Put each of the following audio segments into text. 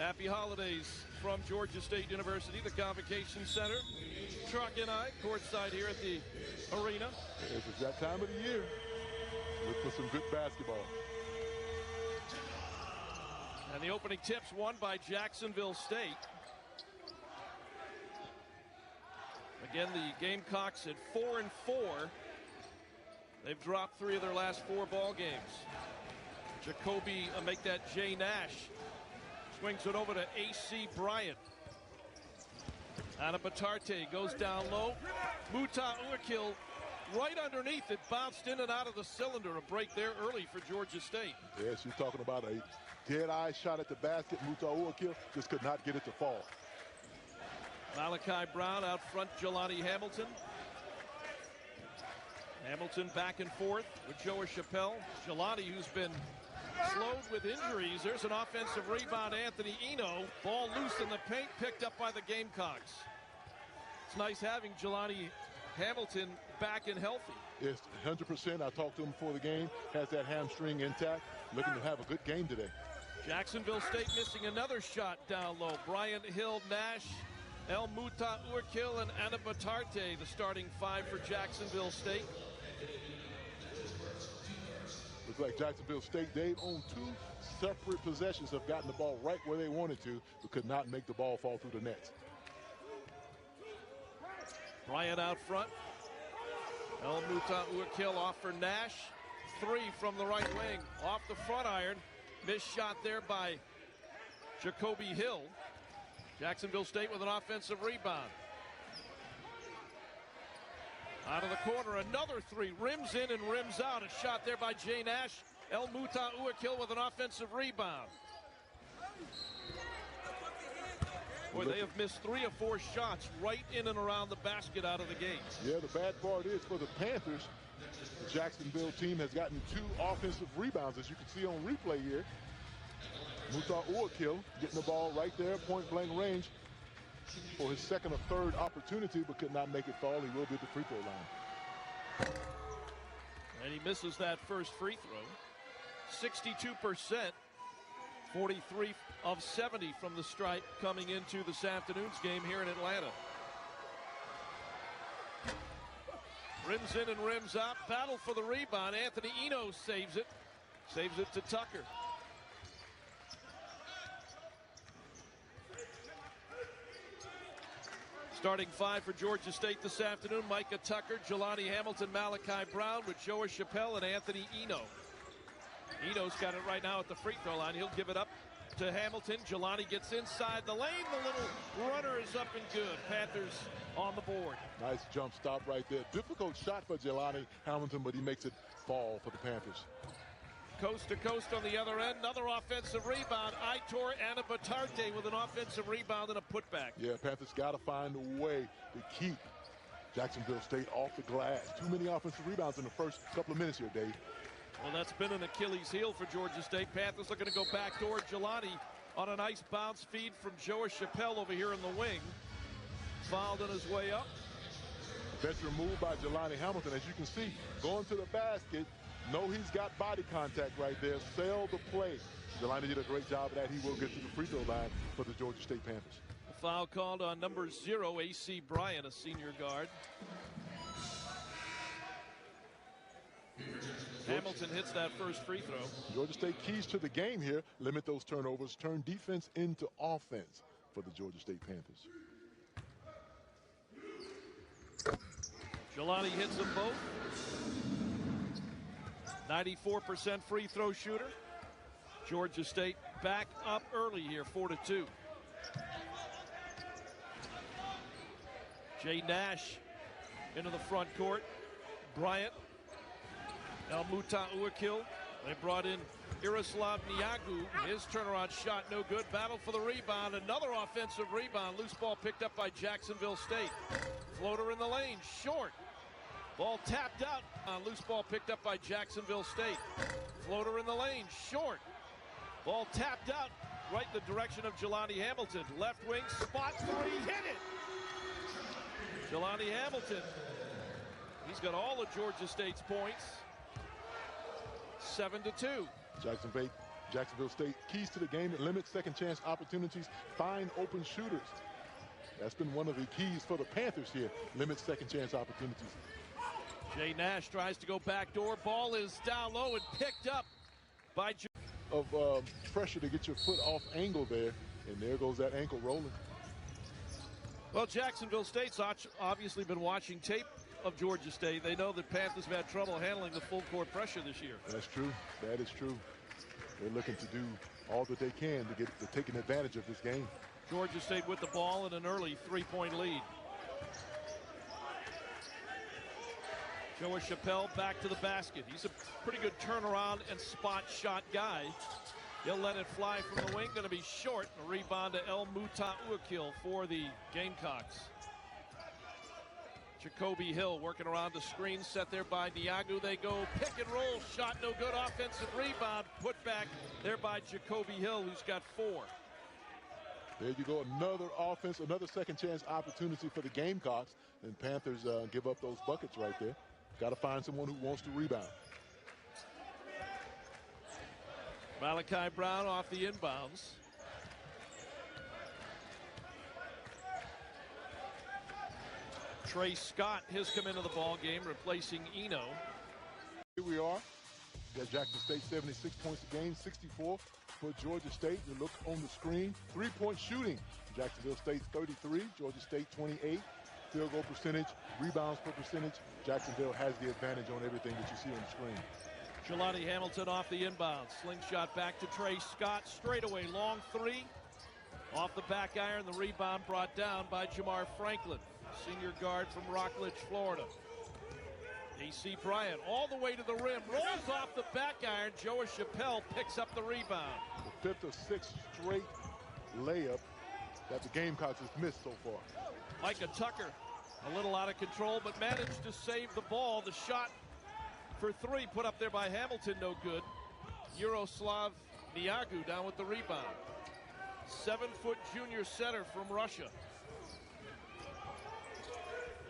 Happy holidays from Georgia State University, the Convocation Center. Truck and I, courtside here at the arena. It's that time of the year. Look for some good basketball. And the opening tips won by Jacksonville State. Again, the Gamecocks at 4-4. They've dropped 3 of their last 4 ball games. Jacoby make that Jay Nash. Swings it over to A.C. Bryant. Batarte goes down low. Muta Uakil right underneath it. Bounced in and out of the cylinder. A break there early for Georgia State. Yes, you're talking about a dead-eye shot at the basket. Muta Uakil just could not get it to fall. Malachi Brown out front, Jelani Hamilton. Hamilton back and forth with Joa Chappelle. Jelani, who's been slowed with injuries. There's an offensive rebound, Anthony Eno. Ball loose in the paint, picked up by the Gamecocks. It's nice having Jelani Hamilton back and healthy. Yes, 100%. I talked to him before the game. Has that hamstring intact. Looking to have a good game today. Jacksonville State missing another shot down low. Bryant, Hill, Nash, El Muta Uakil, and Batarte, the starting 5 for Jacksonville State. Looks like Jacksonville State, Dave, on 2 separate possessions have gotten the ball right where they wanted to, but could not make the ball fall through the net. Bryant out front. El Muta Uakil off for Nash. 3 from the right wing. Off the front iron. Missed shot there by Jacoby Hill. Jacksonville State with an offensive rebound. Out of the corner, another 3. Rims in and rims out. A shot there by Jay Nash. El Muta Uakil with an offensive rebound. Boy, they have missed 3 or 4 shots right in and around the basket out of the gate. Yeah, the bad part is for the Panthers, the Jacksonville team has gotten 2 offensive rebounds, as you can see on replay here. Muta Uakil getting the ball right there, point-blank range for his second or third opportunity, but could not make it fall. He will be at the free throw line. And he misses that first free throw. 62%, 43 of 70 from the stripe coming into this afternoon's game here in Atlanta. Rims in and rims out. Battle for the rebound. Anthony Eno saves it. Saves it to Tucker. Starting 5 for Georgia State this afternoon: Micah Tucker, Jelani Hamilton, Malachi Brown, with Joa Chappelle and Anthony Eno. Eno's got it right now at the free throw line. He'll give it up to Hamilton. Jelani gets inside the lane. The little runner is up and good. Panthers on the board. Nice jump stop right there. Difficult shot for Jelani Hamilton, but he makes it fall for the Panthers. Coast to coast on the other end. Another offensive rebound. Aitor Batarte with an offensive rebound and a putback. Yeah, Panthers got to find a way to keep Jacksonville State off the glass. Too many offensive rebounds in the first couple of minutes here, Dave. Well, that's been an Achilles heel for Georgia State. Panthers looking to go back door. Jelani on a nice bounce feed from Joa Chappelle over here in the wing. Fouled on his way up. Veteran move by Jelani Hamilton. As you can see, going to the basket. No, he's got body contact right there. Sail the play. Jelani did a great job of that. He will get to the free throw line for the Georgia State Panthers. A foul called on number 0, A.C. Bryant, a senior guard. Hamilton hits that first free throw. Georgia State keys to the game here. Limit those turnovers. Turn defense into offense for the Georgia State Panthers. Jelani hits them both. 94% free throw shooter. Georgia State back up early here, 4-2. Jay Nash into the front court. Bryant. El Muta Uakil. They brought in Iroslav Niagu. His turnaround shot no good. Battle for the rebound. Another offensive rebound. Loose ball picked up by Jacksonville State. Floater in the lane. Short. Ball tapped out. Loose ball picked up by Jacksonville State. Floater in the lane. Short. Ball tapped out right in the direction of Jelani Hamilton. Left wing. Spot 3. Hit it. Jelani Hamilton. He's got all of Georgia State's points. 7-2. Jacksonville Jacksonville State keys to the game: limit second chance opportunities, find open shooters. That's been one of the keys for the Panthers here. Limit second chance opportunities. Jay Nash tries to go backdoor. Ball is down low and picked up by pressure to get your foot off angle there, and there goes that ankle rolling. Well, Jacksonville State's obviously been watching tape of Georgia State. They know that Panthers have had trouble handling the full court pressure this year. That's true. That is true. They're looking to do all that they can to get to taking advantage of this game. Georgia State with the ball in an early 3-point lead. Joey Chappelle back to the basket. He's a pretty good turnaround and spot shot guy. He'll let it fly from the wing. Going to be short. A rebound to El Mutauakil for the Gamecocks. Jacoby Hill working around the screen set there by Niagu. They go pick and roll. Shot no good. Offensive rebound. Put back there by Jacoby Hill, who's got 4. There you go. Another offense, another second chance opportunity for the Gamecocks. And Panthers give up those buckets right there. Got to find someone who wants to rebound. Malachi Brown off the inbounds. Trey Scott has come into the ball game, replacing Eno. Here we are. Got Jackson State 76 points a game, 64 for Georgia State. You look on the screen. 3-point shooting. Jacksonville State 33, Georgia State 28. Field goal percentage, rebounds per percentage. Jacksonville has the advantage on everything that you see on the screen. Jelani Hamilton off the inbound. Slingshot back to Trey Scott. Straightaway long 3. Off the back iron. The rebound brought down by Jamar Franklin, senior guard from Rockledge, Florida. AC Bryant all the way to the rim. Rolls off the back iron. Joey Chappelle picks up the rebound. The 5th or 6th straight layup that the Gamecocks has missed so far. Micah Tucker a little out of control, but managed to save the ball. The shot for 3 put up there by Hamilton, no good. Yaroslav Niagu down with the rebound. 7-foot junior center from Russia.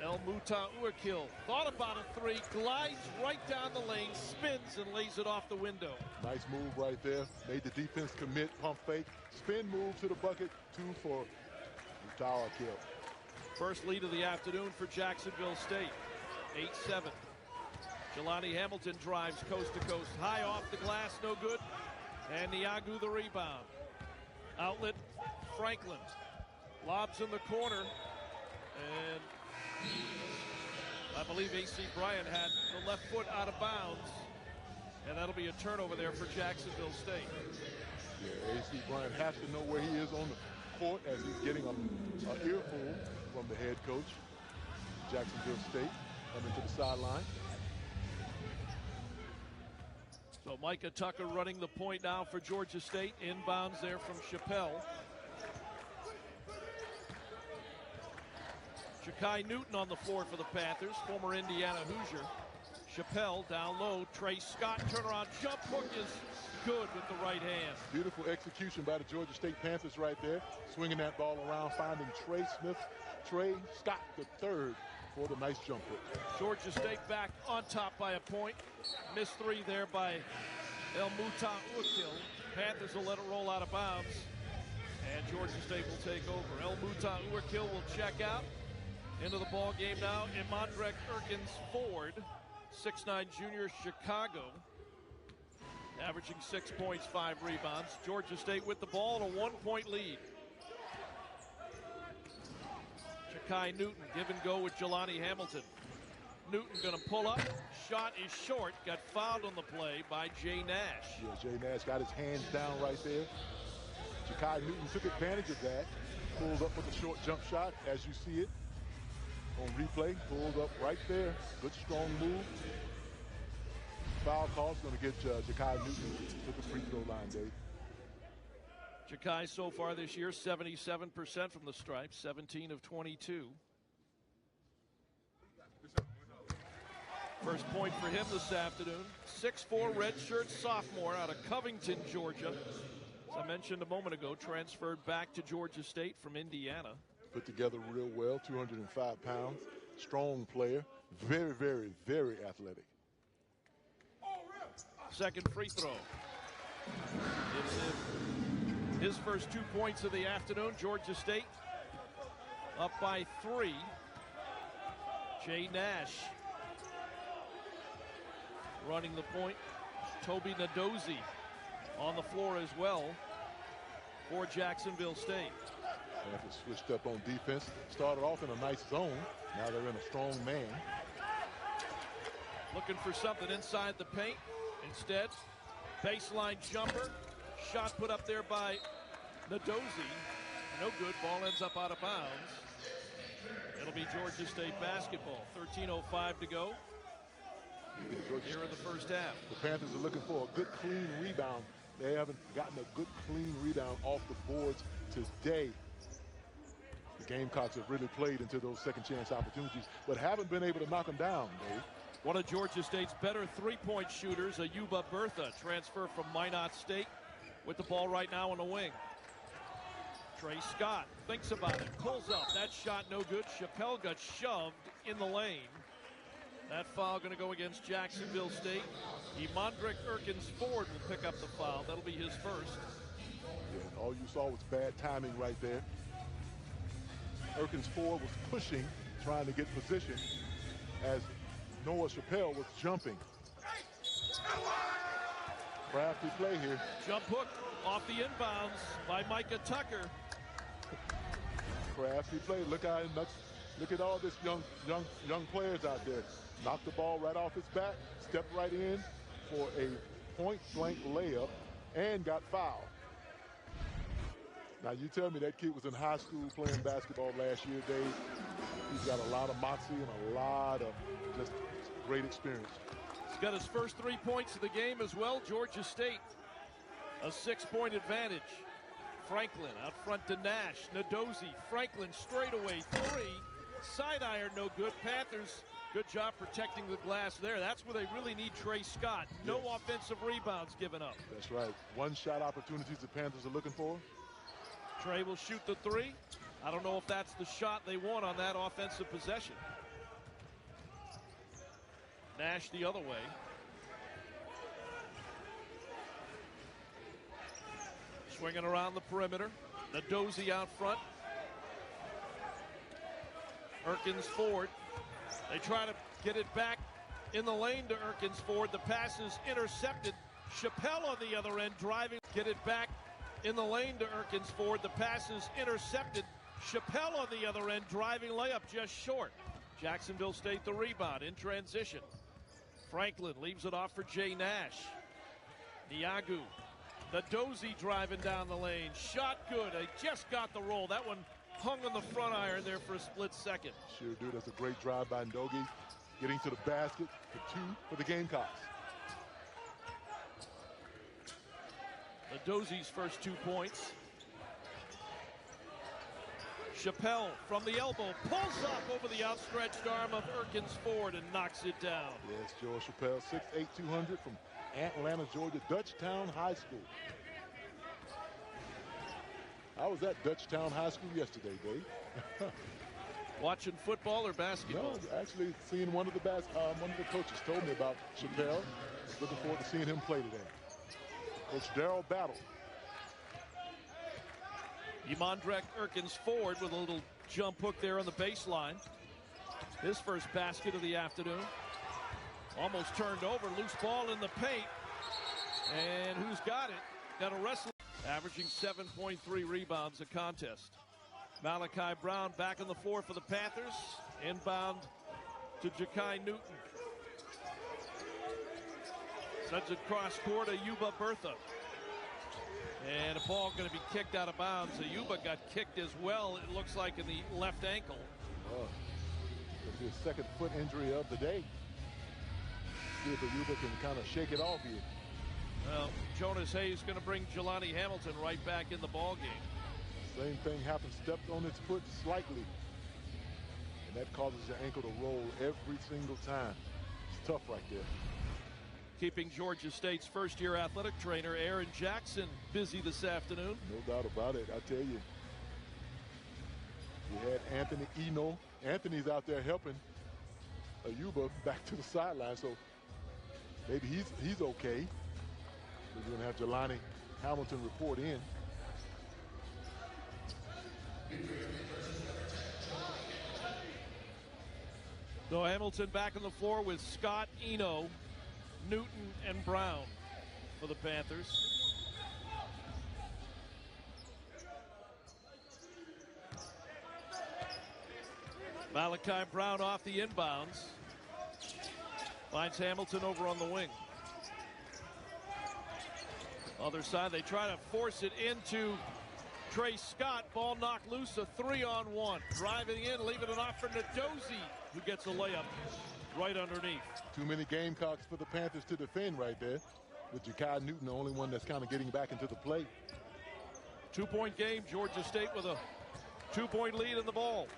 El Mutauakil thought about a 3, glides right down the lane, spins and lays it off the window. Nice move right there. Made the defense commit, pump fake, spin move to the bucket. 2 for Mutauakil. First lead of the afternoon for Jacksonville State. 8-7. Jelani Hamilton drives coast to coast. High off the glass, no good. And Niagu the rebound. Outlet, Franklin. Lobs in the corner. And I believe AC Bryant had the left foot out of bounds. And that'll be a turnover there for Jacksonville State. Yeah, AC Bryant has to know where he is on the court as he's getting an earful from the head coach. Jacksonville State coming to the sideline. So Micah Tucker running the point now for Georgia State. Inbounds there from Chappelle. Ja'Kai Newton on the floor for the Panthers, former Indiana Hoosier. Chappelle down low. Trey Scott turnaround jump hook is good with the right hand. Beautiful execution by the Georgia State Panthers right there. Swinging that ball around, finding Trey Scott the third for the nice jump hook. Georgia State back on top by a point. Missed 3 there by El Mutauakil. Panthers will let it roll out of bounds. And Georgia State will take over. El Mutauakil will check out. Into the ball game now, Imandrek Erkins Ford, 6'9" junior, Chicago, averaging 6 points, 5 rebounds. Georgia State with the ball and a 1-point lead. Ja'Kai Newton give and go with Jelani Hamilton. Newton going to pull up. Shot is short. Got fouled on the play by Jay Nash. Yeah, Jay Nash got his hands down right there. Ja'Kai Newton took advantage of that. Pulled up with a short jump shot, as you see it on replay. Pulled up right there. Good strong move. Foul call is going to get Ja'Kai Newton to the free throw line, Dave. Ja'Kai so far this year, 77% from the stripe, 17 of 22. First point for him this afternoon. 6'4" redshirt sophomore out of Covington, Georgia. As I mentioned a moment ago, transferred back to Georgia State from Indiana. Put together real well, 205 pounds. Strong player. Very, very, very athletic. Second free throw. Gives him his first 2 points of the afternoon. Georgia State up by 3. Jay Nash running the point. Toby Nadozie on the floor as well for Jacksonville State. Panthers switched up on defense. Started off in a nice zone. Now they're in a strong man. Looking for something inside the paint. Instead, baseline jumper. Shot put up there by Nadozie. No good. Ball ends up out of bounds. It'll be Georgia State basketball. 13:05 to go here in the first half. The Panthers are looking for a good, clean rebound. They haven't gotten a good, clean rebound off the boards today. The Gamecocks have really played into those second chance opportunities, but haven't been able to knock them down, Dave. One of Georgia State's better three-point shooters, Ayuba Bertha, transfer from Minot State, with the ball right now on the wing. Trey Scott thinks about it, pulls up. That shot no good. Chappelle got shoved in the lane. That foul going to go against Jacksonville State. Emondrek Erkins Ford will pick up the foul. That'll be his first. Yeah, all you saw was bad timing right there. Erkins Ford was pushing, trying to get position as Noah Chappelle was jumping. Crafty play here. Jump hook off the inbounds by Micah Tucker. Crafty play. Look at all this young players out there. Knocked the ball right off his back, stepped right in for a point-blank layup, and got fouled. Now, you tell me that kid was in high school playing basketball last year, Dave. He's got a lot of moxie and a lot of just great experience. He's got his first 3 points of the game as well. Georgia State, a 6-point advantage. Franklin out front to Nash. Nadozie, Franklin straightaway 3. Side iron, no good. Panthers, good job protecting the glass there. That's where they really need Trey Scott. No offensive rebounds given up. That's right. One-shot opportunities the Panthers are looking for. Trey will shoot the 3. I don't know if that's the shot they want on that offensive possession. Nash the other way. Swinging around the perimeter. Nadozie out front. Erkins Ford. They try to get it back in the lane to Erkins Ford. The pass is intercepted. Chappelle on the other end driving. Get it back in the lane to Erkins Ford. The pass is intercepted. Chappelle on the other end driving layup just short. Jacksonville State the rebound in transition. Franklin leaves it off for Jay Nash. Niagu. Nadozie driving down the lane. Shot good. They just got the roll. That one hung on the front iron there for a split second. Sure do. That's a great drive by Ndogi. Getting to the basket for 2 for the Gamecocks. Nadozie's first 2 points. Chappelle from the elbow pulls up over the outstretched arm of Erkins Ford and knocks it down. Yes, George Chappelle, 6'8", 200 from Atlanta, Georgia, Dutchtown High School. I was at Dutchtown High School yesterday, Dave. Watching football or basketball? No, actually seeing one of the coaches told me about Chappelle. Looking forward to seeing him play today. Coach Darrell Battle. Emondrek Erkins Ford with a little jump hook there on the baseline. His first basket of the afternoon. Almost turned over, loose ball in the paint. And who's got it? Got a wrestling. Averaging 7.3 rebounds a contest. Malachi Brown back on the floor for the Panthers. Inbound to Ja'Kai Newton. Sends it cross court, Ayuba Bertha. And a ball going to be kicked out of bounds. Ayuba got kicked as well, it looks like, in the left ankle. Oh, that's his second foot injury of the day. See if Ayuba can kind of shake it off here. Well, Jonas Hayes going to bring Jelani Hamilton right back in the ball game. Same thing happened, stepped on its foot slightly. And that causes your ankle to roll every single time. It's tough right there. Keeping Georgia State's first-year athletic trainer, Aaron Jackson, busy this afternoon. No doubt about it, I tell you. We had Anthony Eno. Anthony's out there helping Ayuba back to the sideline, so maybe he's okay. We're going to have Jelani Hamilton report in. So Hamilton back on the floor with Scott, Eno, Newton, and Brown for the Panthers. Malachi Brown off the inbounds. Finds Hamilton over on the wing. Other side, they try to force it into Trey Scott. Ball knocked loose, a 3-on-1. Driving in, leaving it off for Nadozie, who gets a layup right underneath. Too many Gamecocks for the Panthers to defend right there, with Jakai Newton, the only one that's kind of getting back into the play. 2-point game, Georgia State with a 2-point lead in the ball.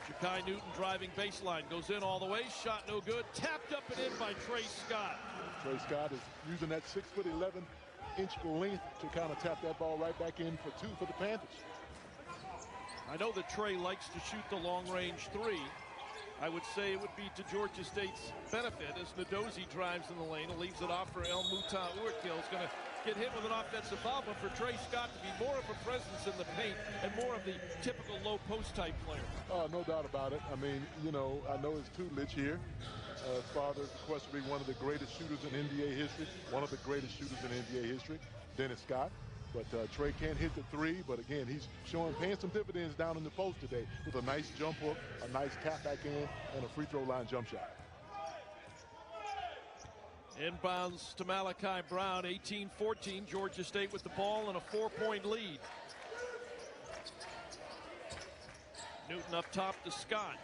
Jakai Newton driving baseline, goes in all the way, shot no good, tapped up and in by Trey Scott. Trey Scott is using that 6'11" length to kind of tap that ball right back in for 2 for the Panthers. I know that Trey likes to shoot the long-range 3. I would say it would be to Georgia State's benefit as Nadozie drives in the lane and leaves it off for El Muta Urquil. Is going to get hit with an offensive foul, but for Trey Scott to be more of a presence in the paint and more of the typical low post type player. No doubt about it. I mean, you know, I know his tutelage here. His father, of course, will be one of the greatest shooters in NBA history, one of the greatest shooters in NBA history, Dennis Scott. But Trey can't hit the 3, but again, he's paying some dividends down in the post today with a nice jump hook, a nice tap back in, and a free throw line jump shot. Inbounds to Malachi Brown, 18-14, Georgia State with the ball and a 4-point lead. Newton up top to Scott.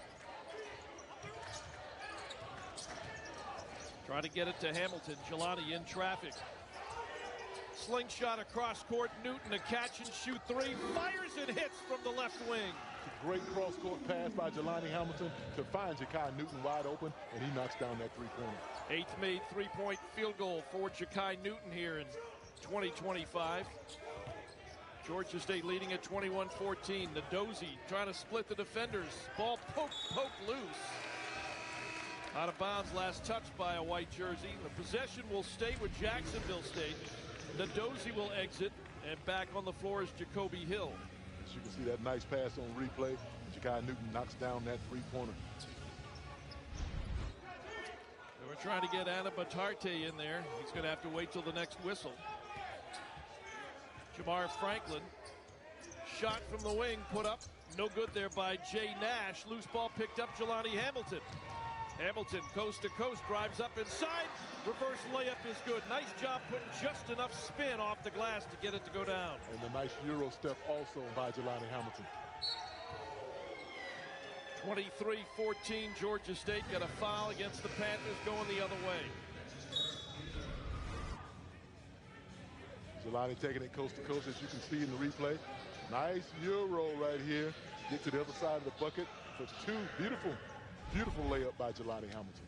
Trying to get it to Hamilton. Jelani in traffic. Slingshot across court. Newton a catch and shoot 3. Fires and hits from the left wing. Great cross-court pass by Jelani Hamilton to find Jakai Newton wide open, and he knocks down that three-pointer. 8th made 3-point field goal for Jakai Newton here in 2025. Georgia State leading at 21-14. Nadozie trying to split the defenders. Ball poked loose. Out of bounds, last touched by a white jersey. The possession will stay with Jacksonville State. Nadozie will exit, and back on the floor is Jacoby Hill. As you can see that nice pass on replay. Jakai Newton knocks down that three-pointer. They were trying to get Anna Batarte in there. He's going to have to wait till the next whistle. Jamar Franklin, shot from the wing, put up, no good there by Jay Nash. Loose ball picked up, Jelani Hamilton. Hamilton, coast to coast, drives up inside. Reverse layup is good. Nice job putting just enough spin off the glass to get it to go down. And the nice Euro step also by Jelani Hamilton. 23-14, Georgia State got a foul against the Panthers going the other way. Jelani taking it coast to coast, as you can see in the replay. Nice Euro right here. Get to the other side of the bucket for 2. Beautiful layup by Jelani Hamilton.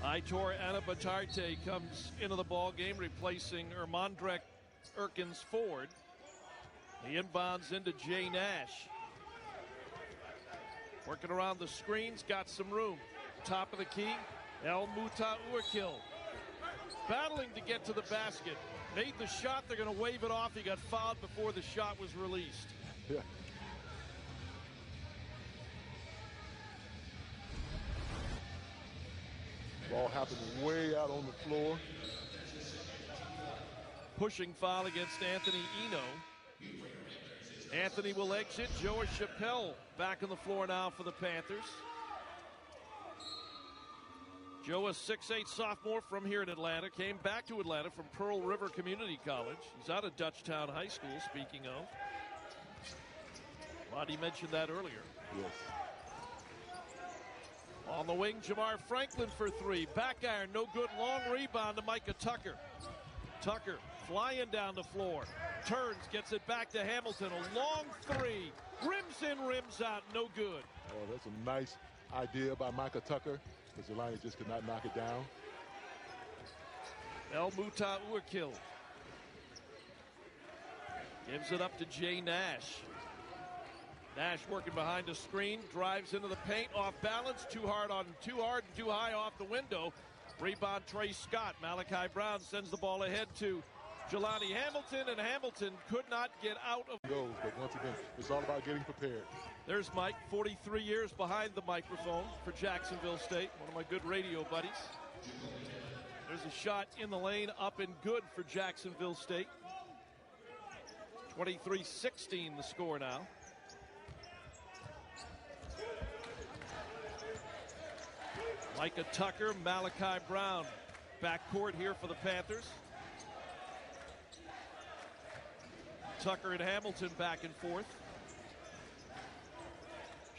Aitor Anabatarte comes into the ball game, replacing Ermondrek Erkins Ford. He inbounds into Jay Nash. Working around the screens, got some room. Top of the key, El Muta Urquil. Battling to get to the basket. Made the shot, they're going to wave it off. He got fouled before the shot was released. Yeah. Ball happened way out on the floor. Pushing foul against Anthony Eno. Anthony will exit. Joa Chappelle back on the floor now for the Panthers. Joa, 6'8" sophomore from here in Atlanta. Came back to Atlanta from Pearl River Community College. He's out of Dutchtown High School, speaking of. Rodney mentioned that earlier. Yes. On the wing, Jamar Franklin for 3. Back iron, no good. Long rebound to Micah Tucker. Tucker flying down the floor. Turns, gets it back to Hamilton. A long 3. Rims in, rims out, no good. Oh, that's a nice idea by Micah Tucker, but Jelani just could not knock it down. El Muta Urquil gives it up to Jay Nash. Nash working behind the screen, drives into the paint, off balance, too hard and too high off the window. Rebound, Trey Scott. Malachi Brown sends the ball ahead to Jelani Hamilton, and Hamilton could not get out of goes. But once again, it's all about getting prepared. There's Mike, 43 years behind the microphone for Jacksonville State, one of my good radio buddies. There's a shot in the lane, up and good for Jacksonville State. 23-16 the score now. Micah Tucker, Malachi Brown. Backcourt here for the Panthers. Tucker and Hamilton back and forth.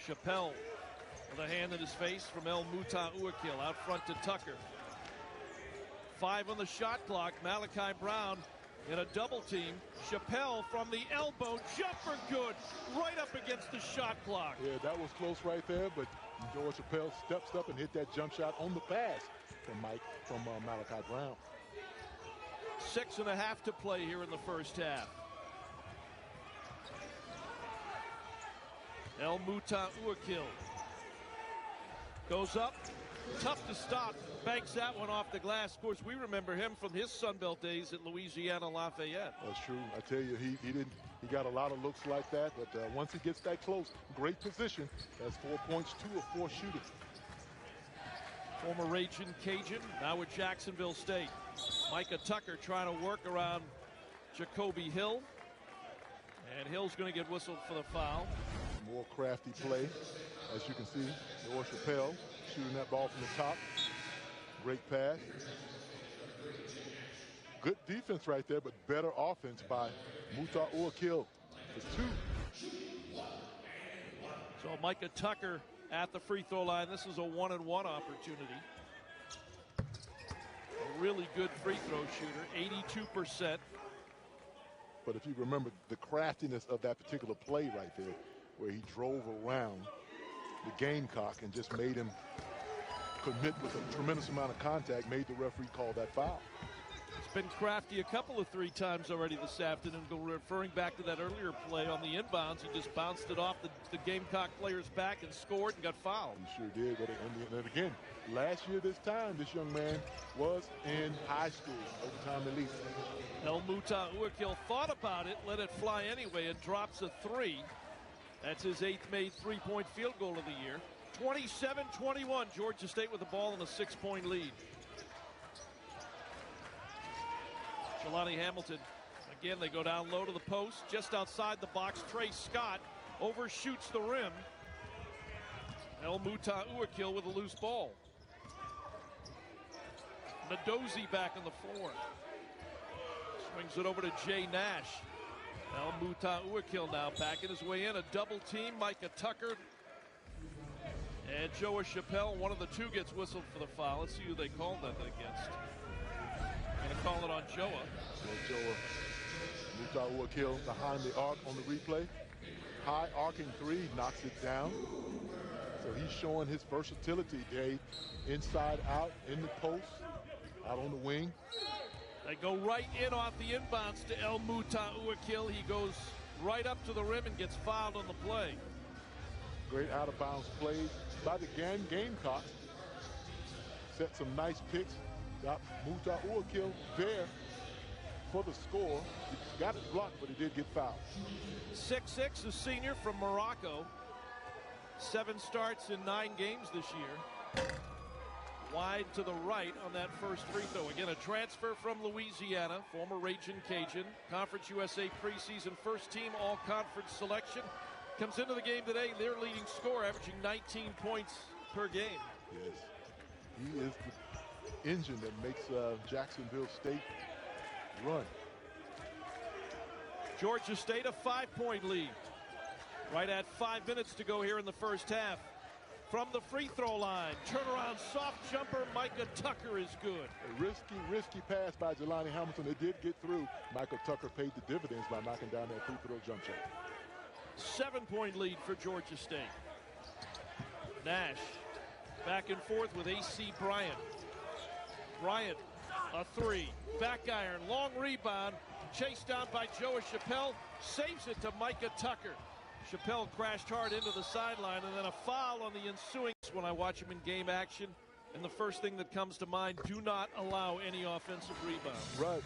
Chappelle with a hand in his face from El Muta Uakil out front to Tucker. 5 on the shot clock. Malachi Brown in a double team. Chappelle from the elbow, jumper good, right up against the shot clock. Yeah, that was close right there, but George Chappelle steps up and hit that jump shot on the pass from Malachi Brown. 6.5 to play here in the first half. El Muta Uakil goes up, tough to stop, banks that one off the glass. Of course, we remember him from his Sunbelt days at Louisiana Lafayette. That's true. I tell you, he got a lot of looks like that, but once he gets that close, great position. That's 4 points, 2 of 4 shooting. Former Ragin' Cajun, now with Jacksonville State. Micah Tucker trying to work around Jacoby Hill. And Hill's going to get whistled for the foul. More crafty play. As you can see, George Chappelle shooting that ball from the top. Great pass. Good defense right there, but better offense by Muta Uakil for 2. So Micah Tucker at the free throw line. This is a 1-and-1 opportunity. A really good free throw shooter, 82%. But if you remember the craftiness of that particular play right there, where he drove around the Gamecock and just made him commit with a tremendous amount of contact, made the referee call that foul. It's been crafty a couple of 3 times already this afternoon. Referring back to that earlier play on the inbounds, he just bounced it off the Gamecock player's back and scored and got fouled. He sure did. And again, last year this time, this young man was in high school, overtime elite. El Muta Uakil thought about it, let it fly anyway, and drops a 3. That's his 8th made 3-point field goal of the year. 27-21, Georgia State with the ball in a 6-point lead. Jelani Hamilton, again, they go down low to the post, just outside the box. Trey Scott overshoots the rim. El Muta Uakil with a loose ball. Nadozi back on the floor. Swings it over to Jay Nash. El Muta Uakil now backing his way in. A double team. Micah Tucker and Joa Chappelle. One of the 2 gets whistled for the foul. Let's see who they called that against. Going to call it on Joa. Muta Uakil behind the arc on the replay. High arcing 3, knocks it down. So he's showing his versatility, Dave. Inside out, in the post, out on the wing. They go right in off the inbounds to El Muta Uakil. He goes right up to the rim and gets fouled on the play. Great out-of-bounds plays by the Gamecocks. Set some nice picks. Got Muta Uakil there for the score. He got it blocked, but he did get fouled. 6'6", a senior from Morocco. 7 starts in 9 games this year. Wide to the right on that first free throw. Again, a transfer from Louisiana, former Ragin' Cajun, Conference USA preseason first team all-conference selection. Comes into the game today, their leading scorer, averaging 19 points per game. Yes, he is the engine that makes Jacksonville State run. Georgia State a 5-point lead. Right at 5 minutes to go here in the first half. From the free throw line, turnaround soft jumper, Micah Tucker is good. A risky pass by Jelani Hamilton. It did get through. Micah Tucker paid the dividends by knocking down that free throw jump shot. 7-point lead for Georgia State. Nash back and forth with A.C. Bryant. Bryant, a 3. Back iron, long rebound. Chased down by Joa Chappelle. Saves it to Micah Tucker. Chappelle crashed hard into the sideline, and then a foul on the ensuing. When I watch him in game action, And the first thing that comes to mind, do not allow any offensive rebounds. Right.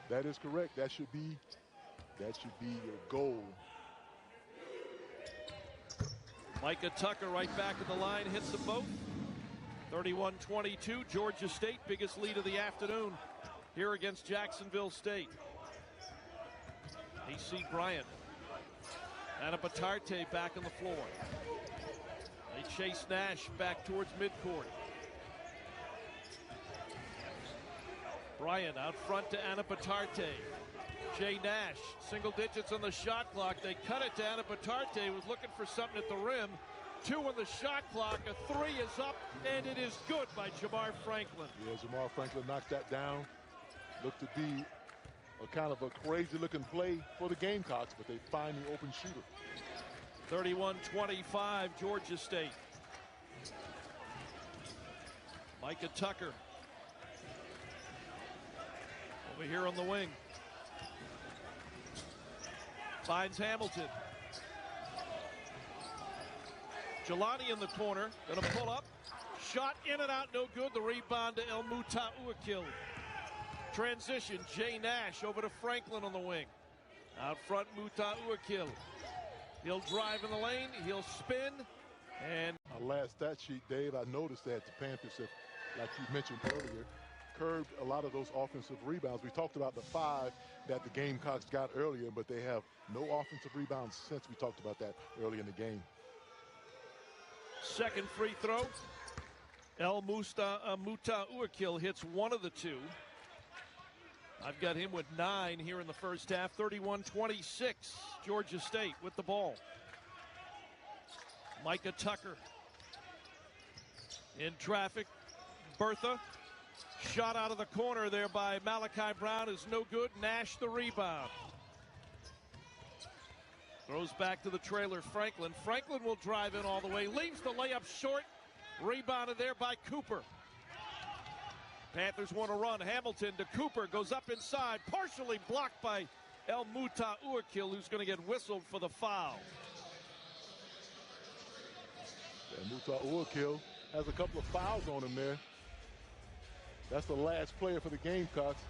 That is correct. That should be your goal. Micah Tucker right back at the line, hits them both. 31-22, Georgia State, biggest lead of the afternoon here against Jacksonville State. AC Bryant. Anapatarte back on the floor. They chase Nash back towards midcourt. Bryant out front to Anapatarte. Jay Nash, single digits on the shot clock. They cut it to Anapatarte, was looking for something at the rim. 2 on the shot clock, a 3 is up, and it is good by Jamar Franklin. Yeah, Jamar Franklin knocked that down. Looked to be a kind of a crazy-looking play for the Gamecocks, but they find the open shooter. 31-25, Georgia State. Micah Tucker. Over here on the wing. Finds Hamilton. Jelani in the corner, gonna pull up. Shot in and out, no good. The rebound to El Mutauakil. Transition, Jay Nash over to Franklin on the wing. Out front, Mutauakil. He'll drive in the lane, he'll spin, and... Our last stat sheet, Dave, I noticed that the Panthers have, like you mentioned earlier, curbed a lot of those offensive rebounds. We talked about the 5 that the Gamecocks got earlier, but they have no offensive rebounds since. We talked about that early in the game. Second free throw. El Mutauakil hits 1 of the 2. I've got him with 9 here in the first half. 31-26, Georgia State with the ball. Micah Tucker in traffic. Bertha. Shot out of the corner there by Malachi Brown is no good. Nash the rebound. Throws back to the trailer, Franklin. Franklin will drive in all the way. Leaves the layup short. Rebounded there by Cooper. Panthers want to run. Hamilton to Cooper. Goes up inside. Partially blocked by El Mutauakil, who's going to get whistled for the foul. El Mutauakil has a couple of fouls on him there. That's the last player for the Gamecocks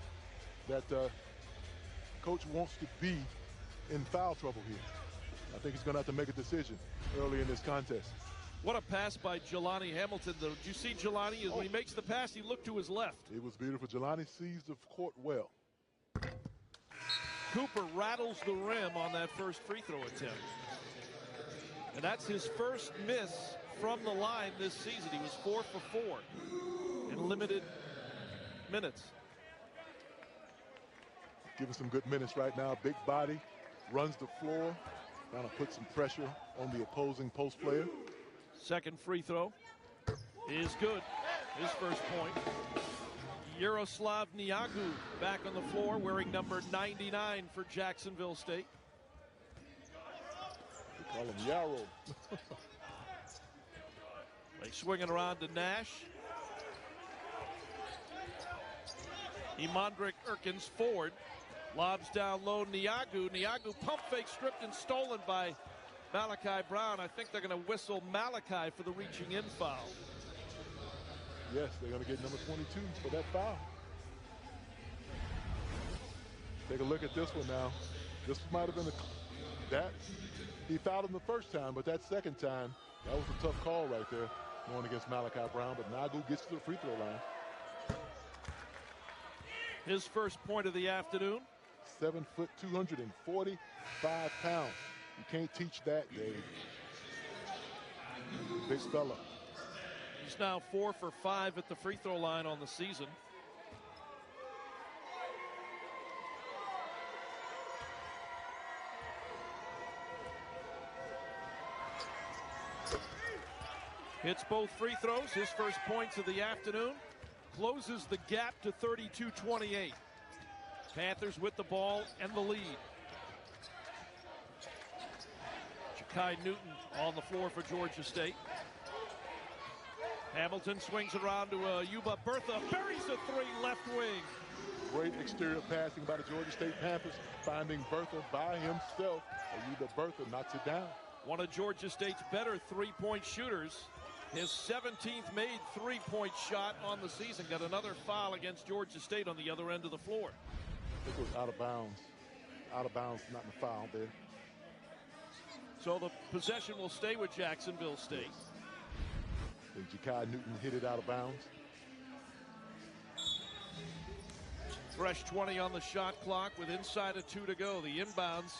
that coach wants to be in foul trouble here. I think he's going to have to make a decision early in this contest. What a pass by Jelani Hamilton, though. Did you see Jelani? When he makes the pass, he looked to his left. It was beautiful. Jelani sees the court well. Cooper rattles the rim on that first free throw attempt. And that's his first miss from the line this season. He was 4 for 4 in limited minutes. Giving some good minutes right now. Big body, runs the floor, kind of puts some pressure on the opposing post player. Second free throw is good. His first point. Yaroslav Niagu back on the floor wearing number 99 for Jacksonville State. We call him Yarrow. They swing it around to Nash. Imandrick Erkins forward. Lobs down low, Niagu. Niagu pump fake stripped and stolen by Malachi Brown. I think they're going to whistle Malachi for the reaching in foul. Yes, they're going to get number 22 for that foul. Take a look at this one now. This might have been he fouled him the first time, but that second time, that was a tough call right there going against Malachi Brown, but Niagu gets to the free throw line. His first point of the afternoon. 7 foot, 245 pounds. You can't teach that, Dave. Big fella. He's now 4 for 5 at the free throw line on the season. Hits both free throws. His first points of the afternoon. Closes the gap to 32-28. Panthers with the ball and the lead. Ja'Kai Newton on the floor for Georgia State. Hamilton swings around to Yuba Bertha. Buries a 3 left wing. Great exterior passing by the Georgia State Panthers. Finding Bertha by himself. Yuba Bertha knocks it down. One of Georgia State's better 3-point shooters. His 17th made three-point shot on the season. Got another foul against Georgia State on the other end of the floor. It was out of bounds. Out of bounds, not in the foul there. So the possession will stay with Jacksonville State. And Jakai Newton hit it out of bounds. Fresh 20 on the shot clock with inside of 2 to go. The inbounds,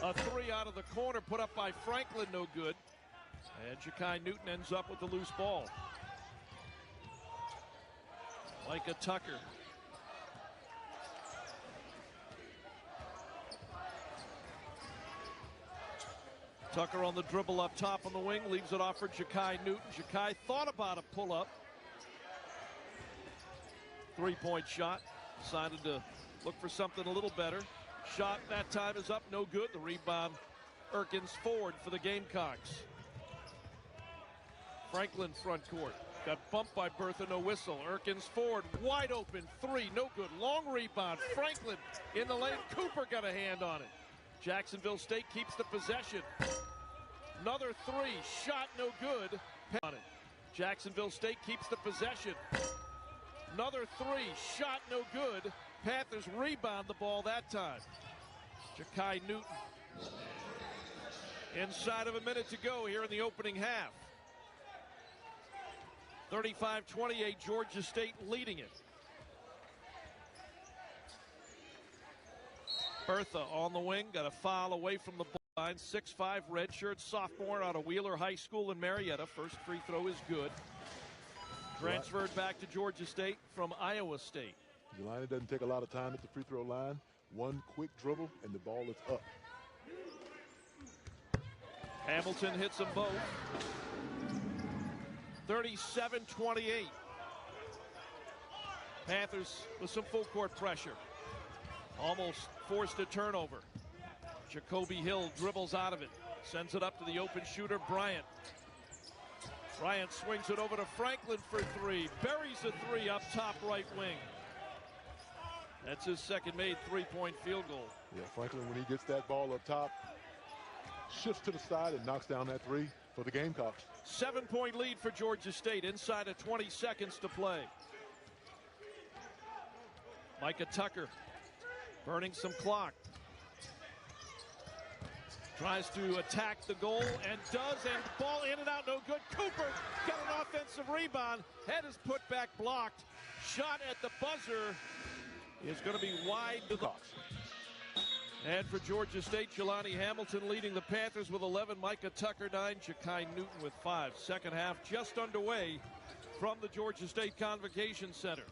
a three out of the corner put up by Franklin, no good. And Jakai Newton ends up with the loose ball. Micah Tucker. Tucker on the dribble up top on the wing, leaves it off for Jakai Newton. Jakai thought about a pull-up. Three-point shot. Decided to look for something a little better. Shot that time is up, no good. The rebound, Erkins Ford for the Gamecocks. Franklin front court. Got bumped by Bertha, no whistle. Erkins Ford, wide open, three, no good. Long rebound, Franklin in the lane. Cooper got a hand on it. Jacksonville State keeps the possession. Another three, shot no good. On it. Jacksonville State keeps the possession. Another three, shot no good. Panthers rebound the ball that time. Jakai Newton. Inside of a minute to go here in the opening half. 35-28, Georgia State leading it. Bertha on the wing, got a foul away from the line. 6'5", redshirt sophomore out of Wheeler High School in Marietta. First free throw is good. Transferred back to Georgia State from Iowa State. Jelani doesn't take a lot of time at the free throw line. One quick dribble and the ball is up. Hamilton hits them both. 37-28. Panthers with some full court pressure. Almost forced a turnover. Jacoby Hill dribbles out of it. Sends it up to the open shooter, Bryant. Bryant swings it over to Franklin for three. Buries a three up top right wing. That's his second made three-point field goal. Yeah, Franklin, when he gets that ball up top, shifts to the side and knocks down that three for the Gamecocks. 7-point lead for Georgia State inside of 20 seconds to play. Micah Tucker burning some clock. Tries to attack the goal and does, and ball in and out, no good. Cooper got an offensive rebound. Head is put back, blocked. Shot at the buzzer is going to be wide to the box. And for Georgia State, Jelani Hamilton leading the Panthers with 11. Micah Tucker 9. Jakai Newton with 5. Second half just underway from the Georgia State Convocation Center.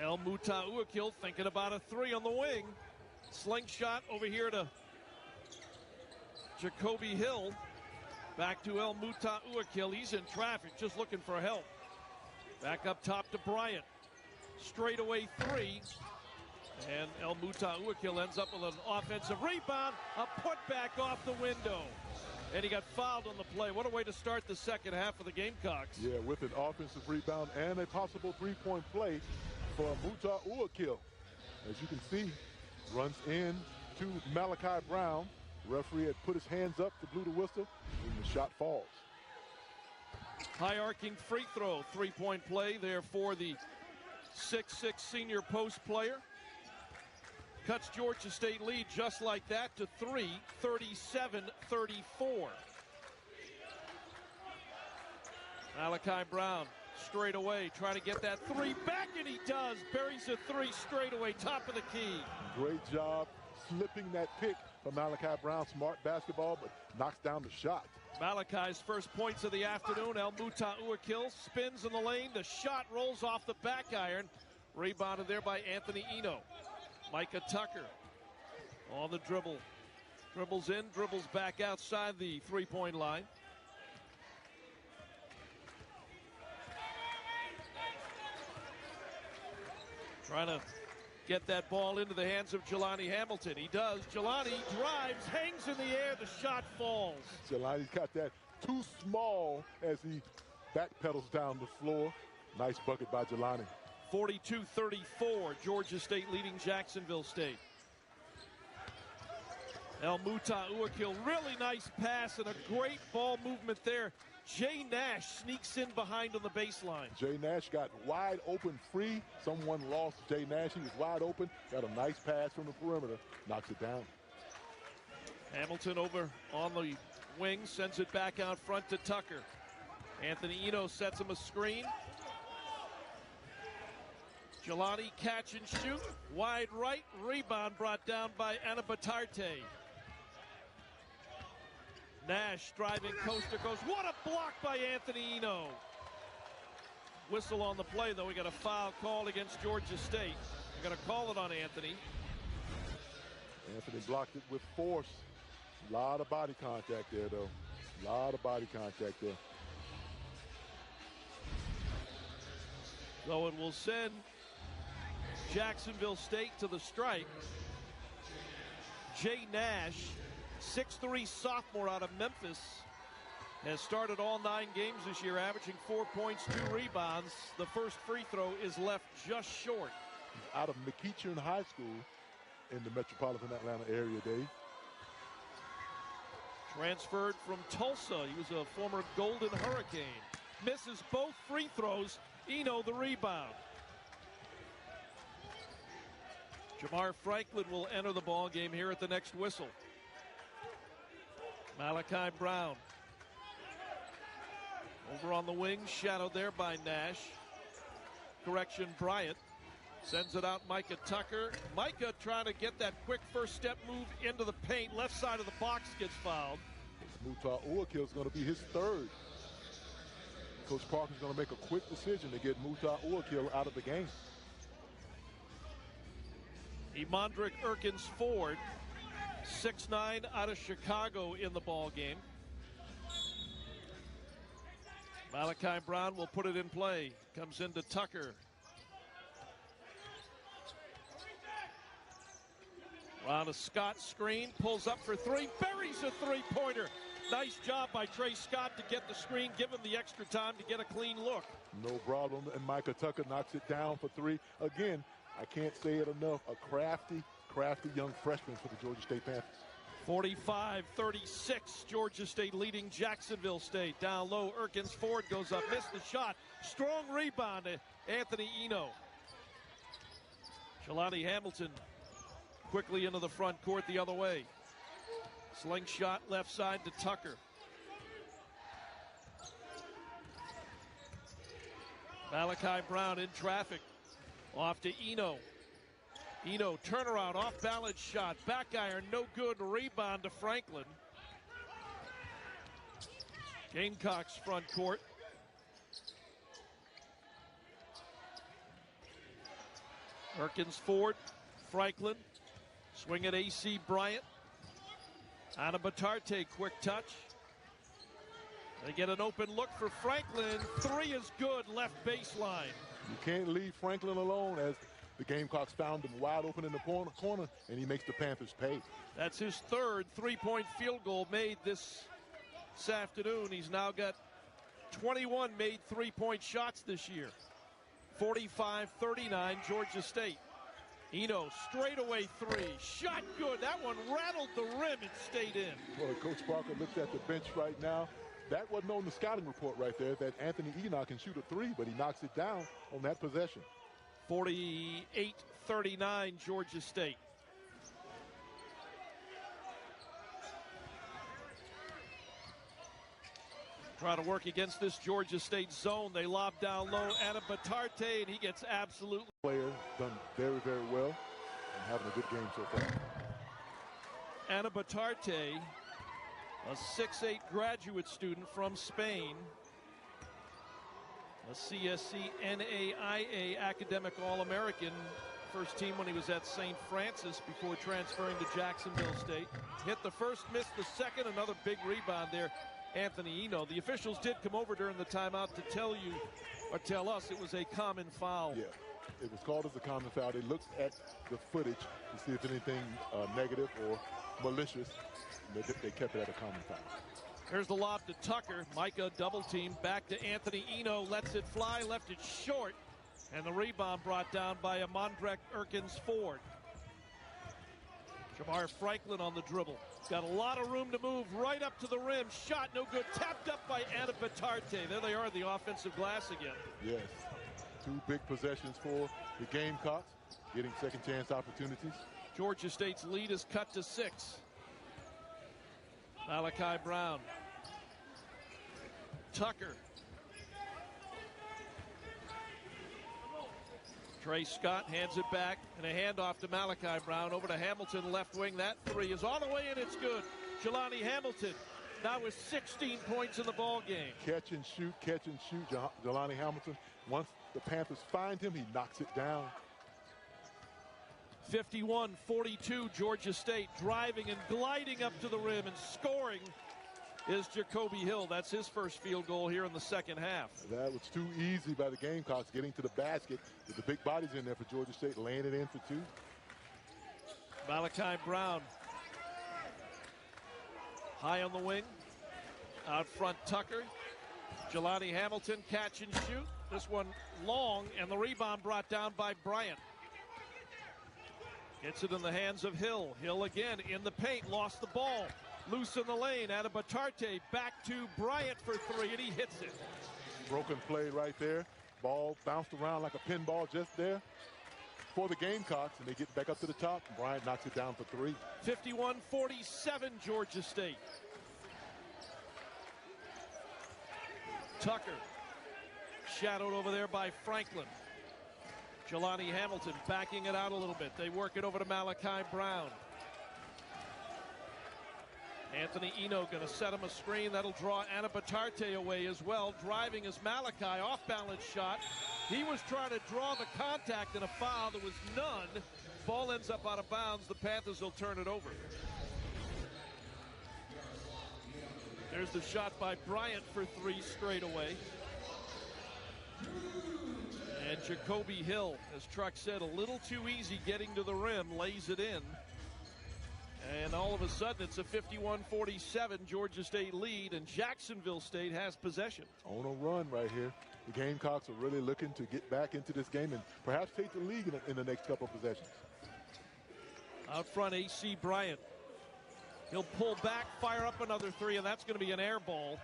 El Mutauakil thinking about a three on the wing. Slingshot over here to Jacoby Hill. Back to El Mutauakil. He's in traffic, just looking for help. Back up top to Bryant. Straightaway three. And El Mutauakil ends up with an offensive rebound. A putback off the window. And he got fouled on the play. What a way to start the second half of the Gamecocks. Yeah, with an offensive rebound and a possible three-point play for Mutauakil. As you can see, runs in to Malachi Brown. Referee had put his hands up to blow the whistle, and the shot falls. High arcing free throw, three-point play there for the 6'6" senior post player. Cuts Georgia State lead just like that to 3, 37-34. Malachi Brown straight away, trying to get that three back, and he does. Buries a three straight away, top of the key. Great job slipping that pick from Malachi Brown. Smart basketball, but knocks down the shot. Malachi's first points of the afternoon. El Mutauakil spins in the lane. The shot rolls off the back iron. Rebounded there by Anthony Eno. Micah Tucker on the dribble. Dribbles in, dribbles back outside the three-point line. Trying to get that ball into the hands of Jelani Hamilton. He does. Jelani drives, hangs in the air. The shot falls. Jelani's got that too small as he backpedals down the floor. Nice bucket by Jelani. 42-34, Georgia State leading Jacksonville State. El Muta Uakil, really nice pass and a great ball movement there. Jay Nash sneaks in behind on the baseline. Jay Nash got wide open free. Someone lost Jay Nash. He was wide open. Got a nice pass from the perimeter. Knocks it down. Hamilton over on the wing, sends it back out front to Tucker. Anthony Eno sets him a screen. Jelani catch and shoot. Wide right. Rebound brought down by Anabatarte. Nash driving coast to coast. What a block by Anthony Eno. Whistle on the play, though. We got a foul called against Georgia State. We're going to call it on Anthony. Anthony blocked it with force. A lot of body contact there, though. A lot of body contact there. So it will send Jacksonville State to the strike. Jay Nash, 6'3" sophomore out of Memphis, has started all 9 games this year, averaging 4 points, 2 rebounds. The first free throw is left just short. Out of McEachern High School in the metropolitan Atlanta area, Dave. Transferred from Tulsa. He was a former Golden Hurricane. Misses both free throws. Eno the rebound. Jamar Franklin will enter the ball game here at the next whistle. Malachi Brown. Over on the wing, shadowed there by Nash. Correction, Bryant. Sends it out, Micah Tucker. Micah trying to get that quick first step move into the paint. Left side of the box gets fouled. Muta Uakil is going to be his 3rd. Coach Parker's going to make a quick decision to get Muta Uakil out of the game. Emondrick Erkins Ford, 6'9", out of Chicago in the ball game. Malachi Brown will put it in play. Comes into Tucker. On a Scott screen, pulls up for 3, buries a three-pointer. Nice job by Trey Scott to get the screen, give him the extra time to get a clean look. No problem, and Micah Tucker knocks it down for 3. Again, I can't say it enough, a crafty young freshman for the Georgia State Panthers. 45-36, Georgia State leading Jacksonville State. Down low, Erkins Ford goes up, missed the shot. Strong rebound to Anthony Eno. Jelani Hamilton quickly into the front court the other way. Slingshot left side to Tucker. Malachi Brown in traffic. Off to Eno. Eno turnaround, off balance shot. Back iron, no good. Rebound to Franklin. Gamecocks front court. Erkins Ford, Franklin. Swing at AC Bryant. Anabatarte, quick touch. They get an open look for Franklin. 3 is good, left baseline. You can't leave Franklin alone, as the Gamecocks found him wide open in the corner, and he makes the Panthers pay. That's his 3rd three-point field goal made this afternoon. He's now got 21 made three-point shots this year. 45-39, Georgia State. Eno, straightaway 3. Shot good. That one rattled the rim and stayed in. Well, Coach Parker looks at the bench right now. That wasn't on the scouting report right there, that Anthony Eno can shoot a 3, but he knocks it down on that possession. 48-39, Georgia State. Trying to work against this Georgia State zone. They lob down low. Anabatarte, and he gets absolutely. Player done very, very well and having a good game so far. Anabatarte, a 6'8" graduate student from Spain. A CSC NAIA academic All-American. First team when he was at St. Francis before transferring to Jacksonville State. Hit the first, missed the second. Another big rebound there. Anthony Eno. The officials did come over during the timeout to tell you, or tell us, it was a common foul. Yeah, it was called as a common foul. They looked at the footage to see if anything negative or malicious. They kept it at a common foul. Here's the lob to Tucker. Micah double team. Back to Anthony Eno. Lets it fly. Left it short. And the rebound brought down by Emondrick Erkins Ford. Jamar Franklin on the dribble. Got a lot of room to move right up to the rim. Shot no good. Tapped up by Anna Batarte. There they are, the offensive glass again. Yes. 2 big possessions for the Gamecocks, getting second chance opportunities. Georgia State's lead is cut to 6. Malachi Brown. Tucker. Trey Scott hands it back, and a handoff to Malachi Brown over to Hamilton, left wing. That 3 is all the way, and it's good. Jelani Hamilton now with 16 points in the ball game. Catch and shoot, Jelani Hamilton. Once the Panthers find him, he knocks it down. 51-42, Georgia State driving and gliding up to the rim and scoring is Jacoby Hill. That's his first field goal here in the second half. That was too easy by the Gamecocks getting to the basket with the big bodies in there for Georgia State, laying it in for 2. Malachi Brown. High on the wing. Out front, Tucker. Jelani Hamilton, catch and shoot. This one long, and the rebound brought down by Bryant. Gets it in the hands of Hill. Hill again in the paint, lost the ball. Loose in the lane, Batarte back to Bryant for 3, and he hits it. Broken play right there. Ball bounced around like a pinball just there for the Gamecocks, and they get back up to the top. Bryant knocks it down for 3. 51-47, Georgia State. Tucker, shadowed over there by Franklin. Jelani Hamilton backing it out a little bit. They work it over to Malachi Brown. Anthony Eno going to set him a screen. That'll draw Anna Batarte away as well. Driving is Malachi. Off-balance shot. He was trying to draw the contact and a foul. There was none. Ball ends up out of bounds. The Panthers will turn it over. There's the shot by Bryant for 3 straight away. And Jacoby Hill, as Truck said, a little too easy getting to the rim, lays it in. And all of a sudden, it's a 51-47 Georgia State lead, and Jacksonville State has possession. On a run right here. The Gamecocks are really looking to get back into this game and perhaps take the lead in the next couple of possessions. Out front, A.C. Bryant. He'll pull back, fire up another 3, and that's going to be an air ball.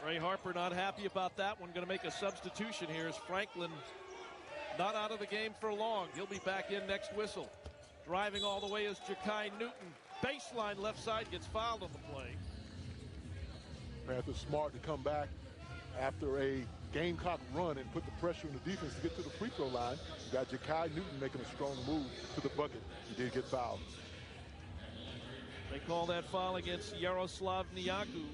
Ray Harper not happy about that one. Going to make a substitution here as Franklin not out of the game for long. He'll be back in next whistle. Driving all the way is Jakai Newton. Baseline left side, gets fouled on the play. Panthers smart to come back after a Gamecock run and put the pressure on the defense to get to the free throw line. You got Jakai Newton making a strong move to the bucket. He did get fouled. They call that foul against Yaroslav Niagu.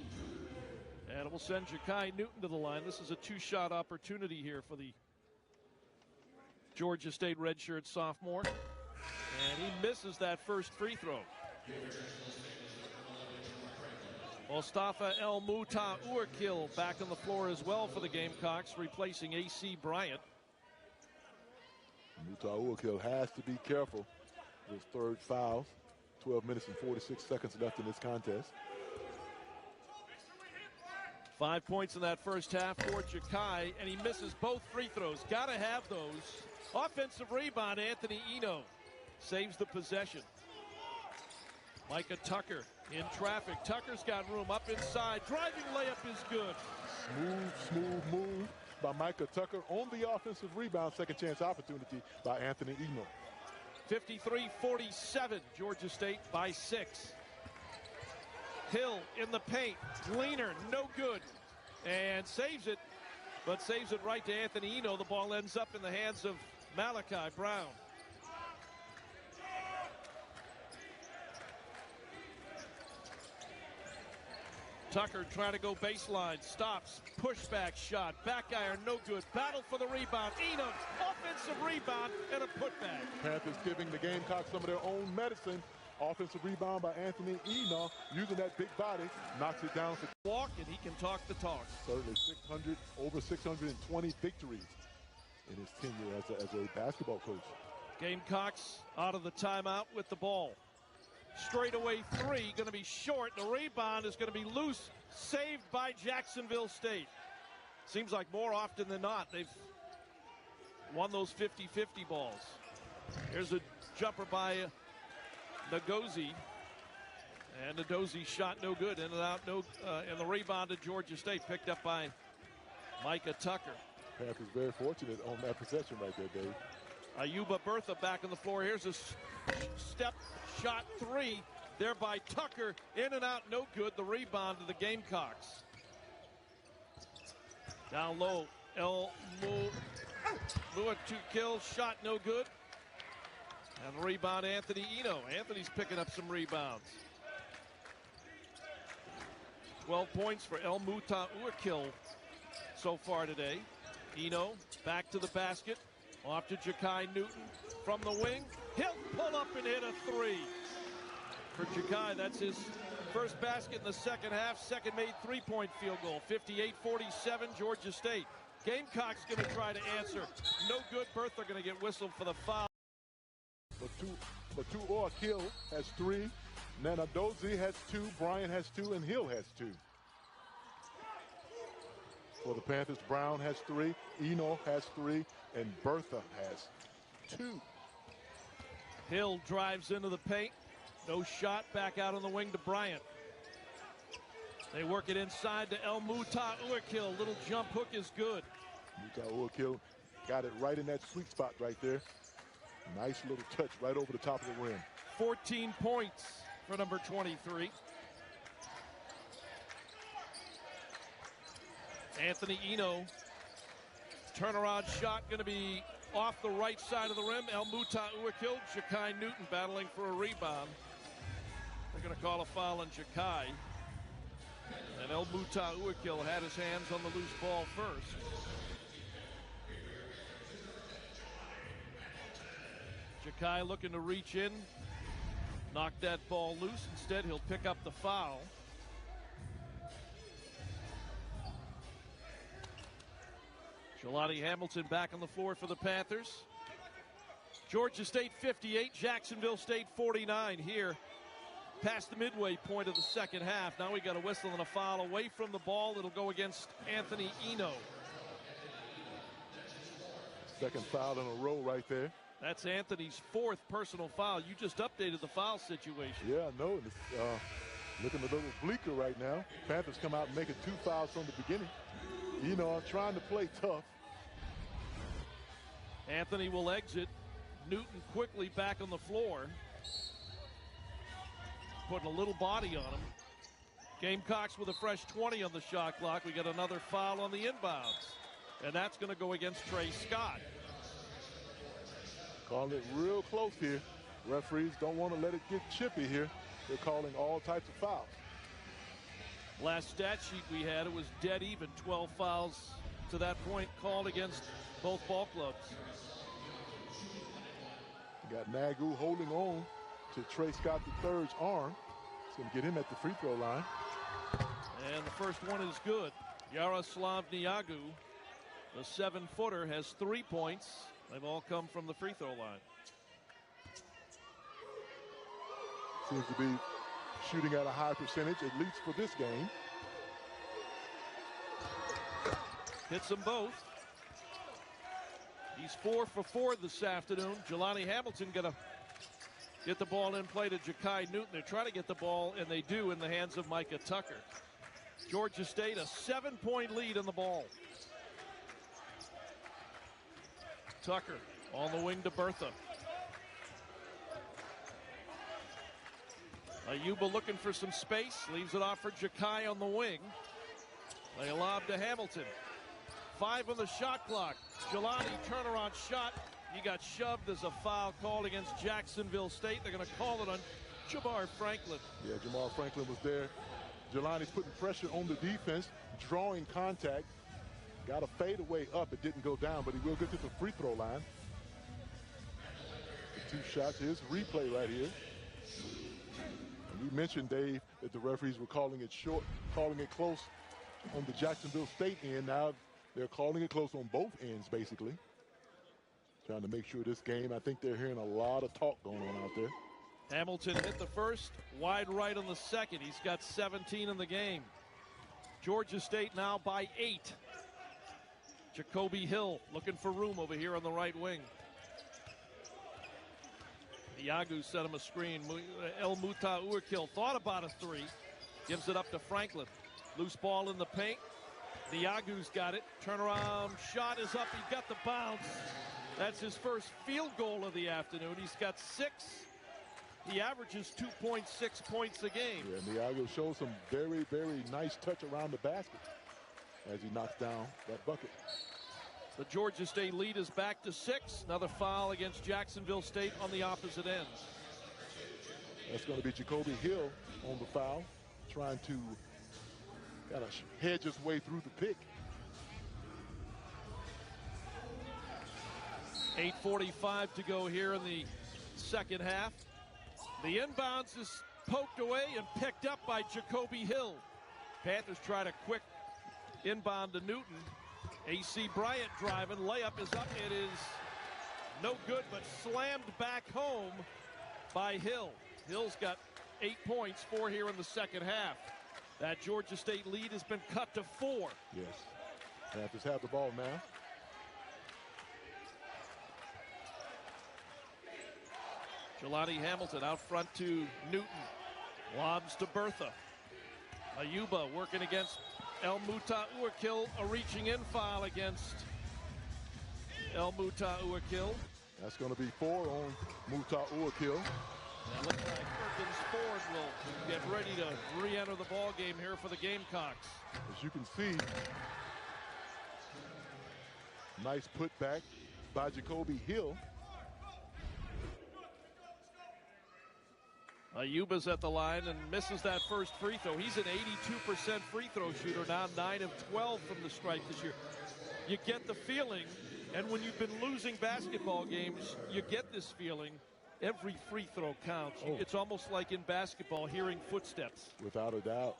And it will send Jakai Newton to the line. This is a 2-shot opportunity here for the Georgia State redshirt sophomore. And he misses that first free throw. Mustafa El Mutaouakil back on the floor as well for the Gamecocks, replacing A.C. Bryant. Mutaouakil has to be careful with his 3rd foul. 12 minutes and 46 seconds left in this contest. 5 points in that first half for Jakai, and he misses both free throws. Got to have those. Offensive rebound, Anthony Eno saves the possession. Micah Tucker in traffic. Tucker's got room up inside. Driving layup is good. Smooth move by Micah Tucker on the offensive rebound. Second chance opportunity by Anthony Eno. 53-47, Georgia State by 6. Hill in the paint. Gleaner, no good. And saves it, but saves it right to Anthony Eno. The ball ends up in the hands of Malachi Brown. Tucker trying to go baseline, stops, pushback shot, back iron, no good. Battle for the rebound. Eno, offensive rebound and a putback. Panthers giving the Gamecocks some of their own medicine. Offensive rebound by Anthony Eno, using that big body, knocks it down for walk, and he can talk the talk. Certainly over 620 victories in his tenure as a basketball coach. Gamecocks out of the timeout with the ball. Straightaway 3, going to be short. The rebound is going to be loose, saved by Jacksonville State. Seems like more often than not, they've won those 50-50 balls. Here's a jumper by Ngozi. And Ndozi's shot no good. In and out, and the rebound to Georgia State, picked up by Micah Tucker. Panthers very fortunate on that possession right there, Dave. Ayuba Bertha back on the floor. Here's a step shot three there by Tucker. In and out, no good. The rebound to the Gamecocks. Down low, El Muatukil, shot no good. And the rebound, Anthony Eno. Anthony's picking up some rebounds. 12 points for El Muatukil so far today. Eno back to the basket. Off to Ja'Kai Newton from the wing. He'll pull up and hit a three. For Ja'Kai, that's his first basket in the second half. Second made three-point field goal. 58-47, Georgia State. Gamecocks going to try to answer. No good. Bertha going to get whistled for the foul. Batu Kill has 3. Nanadozie has 2. Bryant has 2. And Hill has 2. For the Panthers, Brown has 3. Eno has 3. And Bertha has 2. Hill drives into the paint. No shot. Back out on the wing to Bryant. They work it inside to El Muatukil. Little jump hook is good. Muatukil got it right in that sweet spot right there. Nice little touch right over the top of the rim. 14 points for number 23. Anthony Eno. Turnaround shot going to be off the right side of the rim. El Muatukil. Ja'Kai Newton battling for a rebound. They're going to call a foul on Ja'Kai. And El Muatukil had his hands on the loose ball first. Ja'Kai looking to reach in. Knock that ball loose. Instead, he'll pick up the foul. Jelani Hamilton back on the floor for the Panthers. Georgia State 58, Jacksonville State 49 here. Past the midway point of the second half. Now we got a whistle and a foul away from the ball. It'll go against Anthony Eno. Second foul in a row right there. That's Anthony's 4th personal foul. You just updated the foul situation. Yeah, I know. Looking a little bleaker right now. Panthers come out and make it 2 fouls from the beginning. Eno trying to play tough. Anthony will exit. Newton quickly back on the floor. Putting a little body on him. Gamecocks with a fresh 20 on the shot clock. We got another foul on the inbounds. And that's going to go against Trey Scott. Calling it real close here. Referees don't want to let it get chippy here. They're calling all types of fouls. Last stat sheet we had, it was dead even. 12 fouls to that point called against both ball clubs. You got Nagu holding on to Trey Scott III's arm. It's going to get him at the free throw line. And the first one is good. Yaroslav Niagu, the 7-footer, has 3 points. They've all come from the free throw line. Seems to be shooting at a high percentage, at least for this game. Hits them both. He's 4 for 4 this afternoon. Jelani Hamilton going to get the ball in play to Ja'Kai Newton. They're trying to get the ball, and they do, in the hands of Micah Tucker. Georgia State, a 7-point lead on the ball. Tucker on the wing to Bertha. Ayuba looking for some space. Leaves it off for Ja'Kai on the wing. They lob to Hamilton. 5 on the shot clock. Jelani, turnaround shot. He got shoved. There's a foul called against Jacksonville State. They're going to call it on Jamar Franklin. Yeah, Jamar Franklin was there. Jelani's putting pressure on the defense, drawing contact. Got a fadeaway up. It didn't go down, but he will get to the free throw line. The 2 shots. Here's replay right here. And we mentioned, Dave, that the referees were calling it short, calling it close on the Jacksonville State end. Now they're calling it close on both ends, basically. Trying to make sure this game, I think they're hearing a lot of talk going on out there. Hamilton hit the first, wide right on the second. He's got 17 in the game. Georgia State now by 8. Jacoby Hill looking for room over here on the right wing. Niagu set him a screen. El Muta-Uakil thought about a three. Gives it up to Franklin. Loose ball in the paint. Niagu's got it. Turnaround shot is up. He got the bounce. That's his first field goal of the afternoon. He's got 6. He averages 2.6 points a game. Yeah, Niagu shows some very, very nice touch around the basket as he knocks down that bucket. The Georgia State lead is back to 6. Another foul against Jacksonville State on the opposite end. That's going to be Jacoby Hill on the foul, trying to kind of hedge his way through the pick. 8:45 to go here in the second half. The inbounds is poked away and picked up by Jacoby Hill. Panthers try to quick inbound to Newton. A.C. Bryant driving. Layup is up. It is no good, but slammed back home by Hill. Hill's got 8 points, 4 here in the second half. That Georgia State lead has been cut to 4. Yes. Panthers have the ball now. Jelani Hamilton out front to Newton. Lobs to Bertha. Ayuba working against El Muta-Uakil. A reaching in foul against El Muta-Uakil. That's going to be 4 on Muta-Uakil. It looks like Perkins Ford will get ready to re-enter the ball game here for the Gamecocks. As you can see, nice putback by Jacoby Hill. Ayuba's at the line and misses that first free throw. He's an 82% free throw shooter now, 9 of 12 from the stripe this year. You get the feeling, and when you've been losing basketball games, you get this feeling. Every free throw counts. Oh. It's almost like in basketball, hearing footsteps. Without a doubt.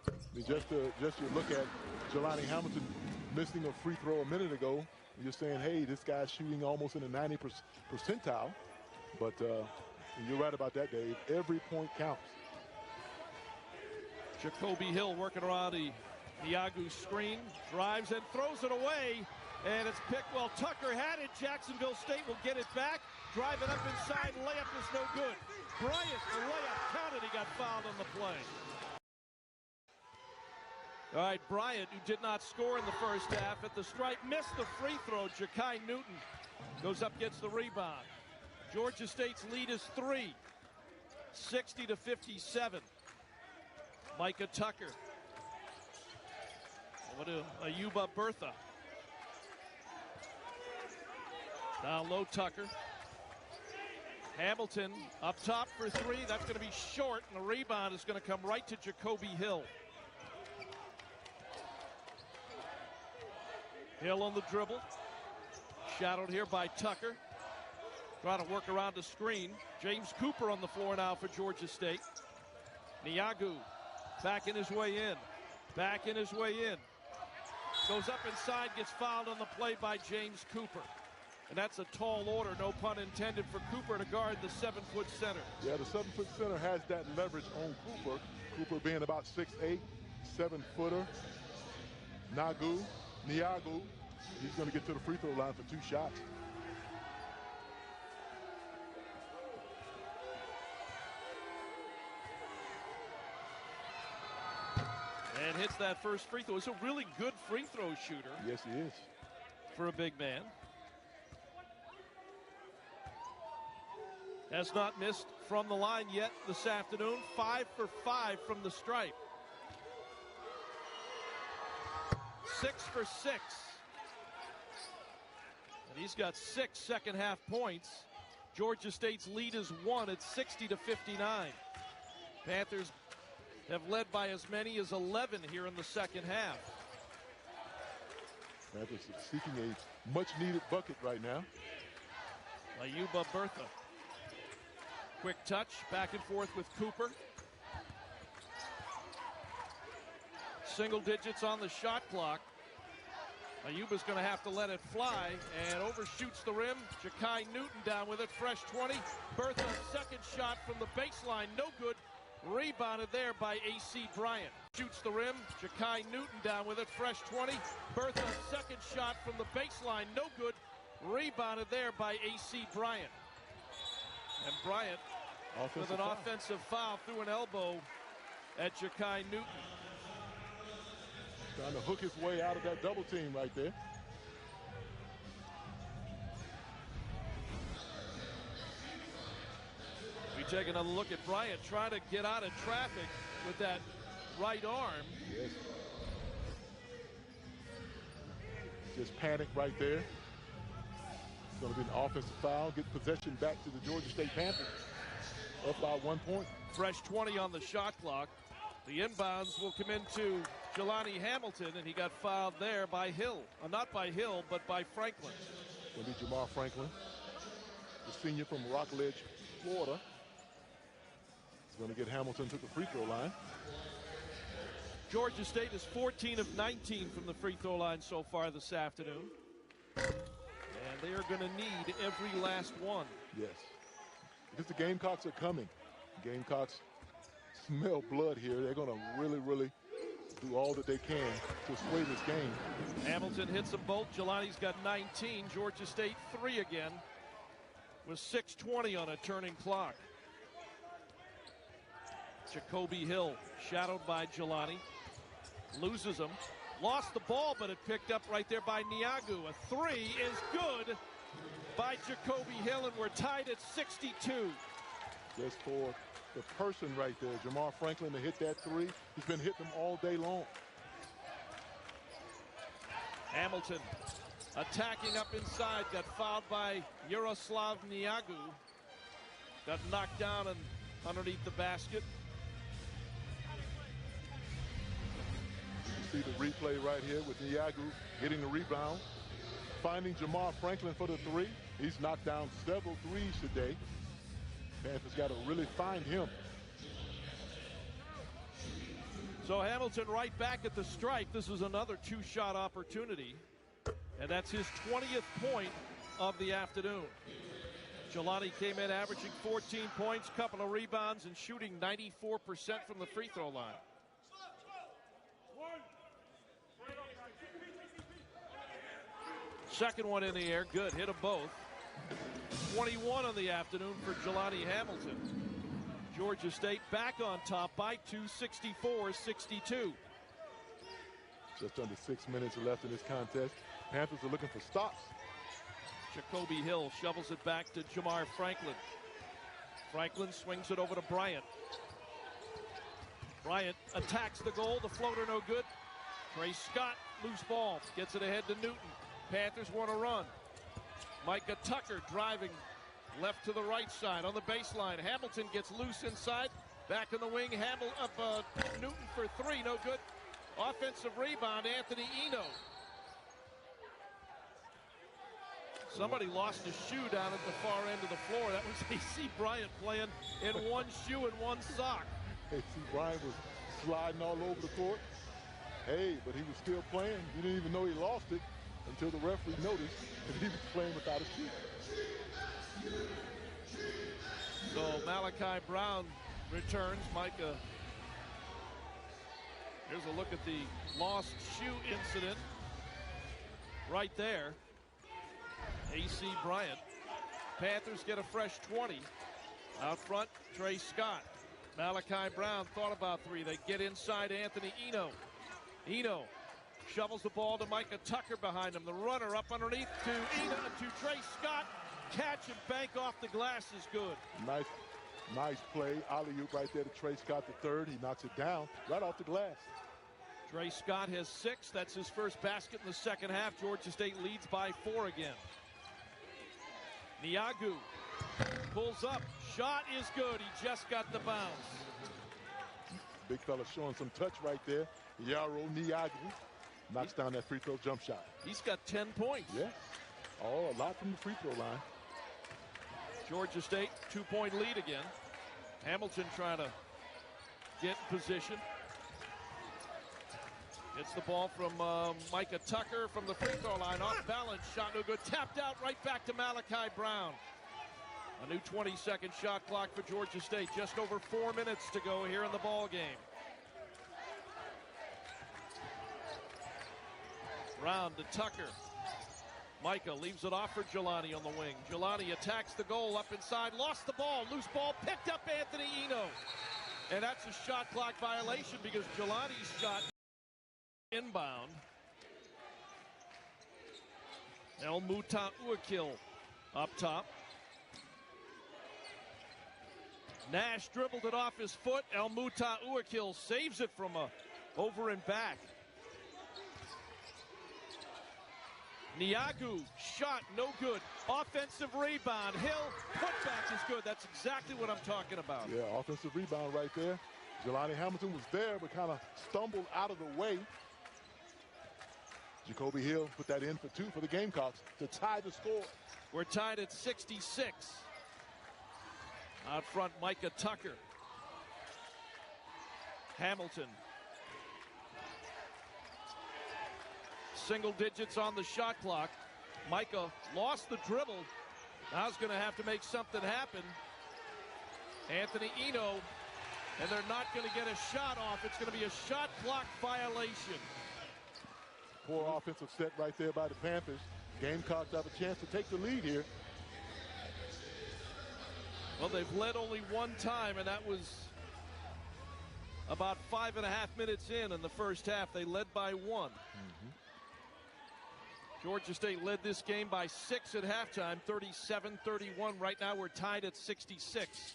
I mean, just to look at Jelani Hamilton missing a free throw a minute ago, you're saying, hey, this guy's shooting almost in the 90th percentile. But you're right about that, Dave. Every point counts. Jacoby Hill working around the Niagu screen, drives and throws it away. And it's picked. Well, Tucker had it. Jacksonville State will get it back. Drive it up inside. Layup is no good. Bryant, the layup counted. He got fouled on the play. All right, Bryant, who did not score in the first half at the stripe, missed the free throw. Ja'Kai Newton goes up, gets the rebound. Georgia State's lead is 3, 60-57. Micah Tucker. What a Ayuba Bertha. Down low, Tucker. Hamilton up top for 3. That's going to be short, and the rebound is going to come right to Jacoby Hill. Hill on the dribble. Shadowed here by Tucker. Trying to work around the screen. James Cooper on the floor now for Georgia State. Niagu backing his way in. Backing his way in. Goes up inside, gets fouled on the play by James Cooper. And that's a tall order, no pun intended, for Cooper to guard the 7-foot center. Yeah, the 7-foot center has that leverage on Cooper. Cooper being about 6'8", 7-footer. Niagu, he's going to get to the free throw line for 2 shots. And hits that first free throw. He's a really good free throw shooter. Yes, he is. For a big man. Has not missed from the line yet this afternoon. 5 for 5 from the stripe. 6 for 6. And he's got 6 second half points. Georgia State's lead is 1 at 60-59. Panthers have led by as many as 11 here in the second half. Panthers seeking a much-needed bucket right now. Ayuba Bertha. Quick touch, back and forth with Cooper. Single digits on the shot clock. Ayuba's going to have to let it fly and overshoots the rim. Ja'Kai Newton down with it, fresh 20. Bertha, second shot from the baseline, no good. Rebounded there by A.C. Bryant. Shoots the rim. Ja'Kai Newton down with it. Fresh 20. Bertha, second shot from the baseline. No good. Rebounded there by A.C. Bryant. And Bryant with an offensive foul through an elbow at Ja'Kai Newton. Trying to hook his way out of that double team right there. We take another look at Bryant trying to get out of traffic with that right arm. Yes. Just panic right there. It's going to be an offensive foul. Get possession back to the Georgia State Panthers. Up by 1 point. Fresh 20 on the shot clock. The inbounds will come into Jelani Hamilton, and he got fouled there by Hill. Not by Hill, but by Franklin. Going to be Jamar Franklin, the senior from Rockledge, Florida. He's going to get Hamilton to the free throw line. Georgia State is 14 of 19 from the free throw line so far this afternoon. And they are going to need every last one. Yes. Because the Gamecocks are coming. Gamecocks smell blood here. They're going to really do all that they can to sway this game. Hamilton hits them both. Jelani's got 19. Georgia State 3 again with 6:20 on a turning clock. Jacoby Hill shadowed by Jelani. Loses him. Lost the ball, but it picked up right there by Niagu. A three is good by Jacoby Hill, and we're tied at 62. Just for the person right there, Jamar Franklin, to hit that three. He's been hitting them all day long. Hamilton attacking up inside, got fouled by Yaroslav Niagu. Got knocked down and underneath the basket. You see the replay right here with Niagu getting the rebound. Finding Jamar Franklin for the three. He's knocked down several threes today. Panthers got to really find him. So Hamilton right back at the strike. This is another two-shot opportunity. And that's his 20th point of the afternoon. Jelani came in averaging 14 points, couple of rebounds, and shooting 94% from the free throw line. Second one in the air, good, hit them both. 21 on the afternoon for Jelani Hamilton. Georgia State back on top by 2, 64-62. Just under 6 minutes left in this contest. Panthers are looking for stops. Jacoby Hill shovels it back to Jamar Franklin. Franklin swings it over to Bryant. Bryant attacks the goal. The floater no good. Trey Scott, loose ball, gets it ahead to Newton. Panthers want to run. Micah Tucker driving left to the right side on the baseline. Hamilton gets loose inside. Back in the wing. Newton for three. No good. Offensive rebound. Anthony Eno. Somebody lost a shoe down at the far end of the floor. That was A.C. Bryant playing in one shoe and one sock. A.C. Bryant was sliding all over the court. Hey, but he was still playing. You didn't even know he lost it until the referee noticed that he was playing without a shoe. So Malachi Brown returns. Micah. Here's a look at the lost shoe incident right there. A.C. Bryant. Panthers get a fresh 20. Out front, Trey Scott. Malachi Brown thought about three. They get inside Anthony Eno. Eno shovels the ball to Micah Tucker behind him. The runner up underneath to Eno, to Trey Scott. Catch and bank off the glass is good. Nice play. Alley-oop right there to Trey Scott the third. He knocks it down right off the glass. Trey Scott has 6. That's his first basket in the second half. Georgia State leads by 4 again. Niagu pulls up. Shot is good. He just got the bounce. Big fella showing some touch right there. Yaro Niagu knocks down that free throw jump shot. He's got 10 points. Yeah. Oh, a lot from the free throw line. Georgia State 2-point lead again. Hamilton trying to get in position. Gets the ball from Micah Tucker from the free throw line. Off balance, shot no good. Tapped out right back to Malachi Brown. A new 20-second shot clock for Georgia State. Just over 4 minutes to go here in the ball game. Brown to Tucker. Micah leaves it off for Jelani on the wing. Jelani attacks the goal up inside, lost the ball, loose ball, picked up Anthony Eno. And that's a shot clock violation because Jelani's shot inbound. El Muta Uakil up top. Nash dribbled it off his foot. El Muta Uakil saves it from over and back. Niagu shot no good. Offensive rebound. Hill putback is good. That's exactly what I'm talking about. Yeah, offensive rebound right there. Jelani Hamilton was there but kind of stumbled out of the way. Jacoby Hill put that in for 2 for the Gamecocks to tie the score. We're tied at 66. Out front, Micah Tucker. Hamilton. Single digits on the shot clock. Micah lost the dribble. Now he's going to have to make something happen. Anthony Eno, and they're not going to get a shot off. It's going to be a shot clock violation. Poor offensive set right there by the Panthers. Gamecocks have a chance to take the lead here. Well, they've led only one time, and that was about 5.5 minutes in the first half. They led by 1. Georgia State led this game by 6 at halftime, 37-31. Right now we're tied at 66.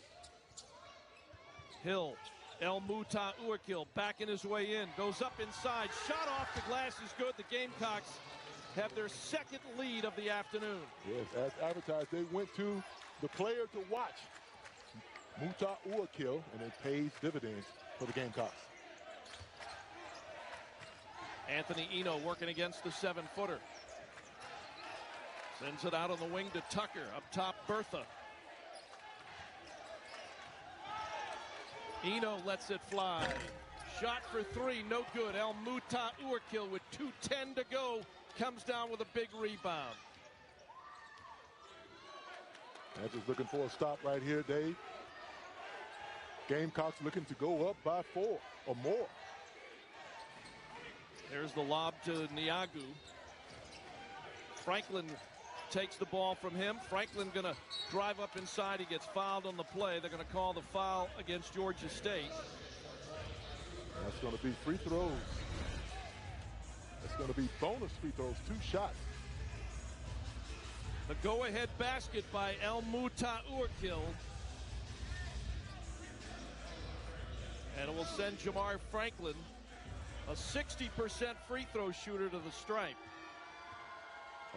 Hill, El Muta Uakil backing his way in, goes up inside, shot off the glass is good. The Gamecocks have their second lead of the afternoon. Yes, as advertised, they went to the player to watch, Muta Uakil, and it pays dividends for the Gamecocks. Anthony Eno working against the 7-footer. Sends it out on the wing to Tucker. Up top, Bertha. Eno lets it fly. Shot for 3, no good. El Muta Uakil with 2:10 to go comes down with a big rebound. Panthers looking for a stop right here, Dave. Gamecocks looking to go up by 4 or more. There's the lob to Niagu. Franklin takes the ball from him. Franklin going to drive up inside. He gets fouled on the play. They're going to call the foul against Georgia State. That's going to be free throws. That's going to be bonus free throws, 2 shots. The go-ahead basket by El Muta Uakil. And it will send Jamar Franklin, a 60% free throw shooter, to the stripe.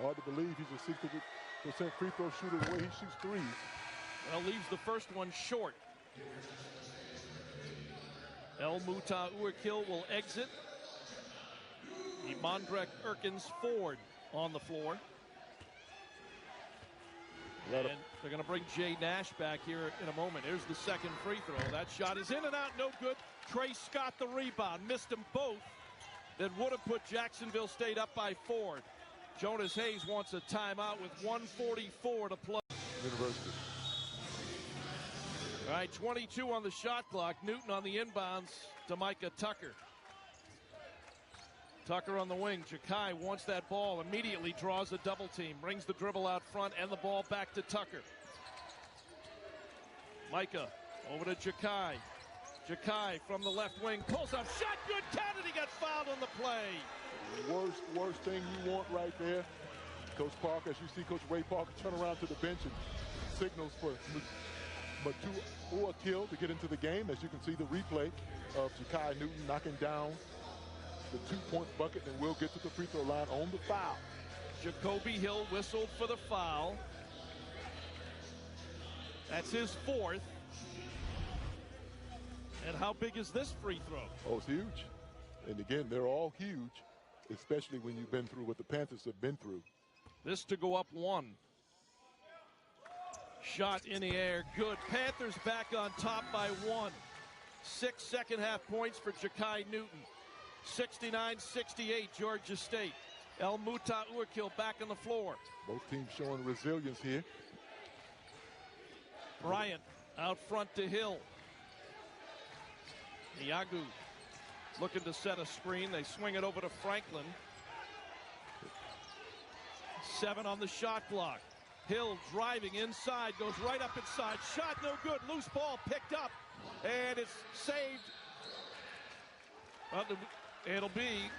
Hard to believe he's a 60% free throw shooter the way he shoots threes. Well, leaves the first one short. El Muta Uakil will exit. Imandrek Erkins Ford on the floor. And they're going to bring Jay Nash back here in a moment. Here's the second free throw. That shot is in and out, no good. Trey Scott the rebound. Missed them both. That would have put Jacksonville State up by 4. Jonas Hayes wants a timeout with 1:44 to play. University. All right, 22 on the shot clock. Newton on the inbounds to Micah Tucker. Tucker on the wing. Jakai wants that ball. Immediately draws a double team. Brings the dribble out front and the ball back to Tucker. Micah over to Jakai. Jakai from the left wing. Pulls up. Shot good. Counted. He got fouled on the play. Worst thing you want right there. Coach Parker, as you see Coach Ray Parker turn around to the bench and signals for Muta Uakil to get into the game. As you can see the replay of Jakai Newton knocking down the 2-point bucket, and we'll get to the free throw line on the foul. Jacoby Hill whistled for the foul. That's his 4th. And how big is this free throw? Oh, it's huge. And again, they're all huge, especially when you've been through what the Panthers have been through. This to go up 1. Shot in the air, good. Panthers back on top by 1. 6 second-half points for Jakai Newton. 69-68, Georgia State. El Muta Uakil back on the floor. Both teams showing resilience here. Bryant out front to Hill. Niagu looking to set a screen. They swing it over to Franklin. 7 on the shot clock. Hill driving inside, goes right up inside. Shot no good. Loose ball picked up, and it's saved. Well, it'll be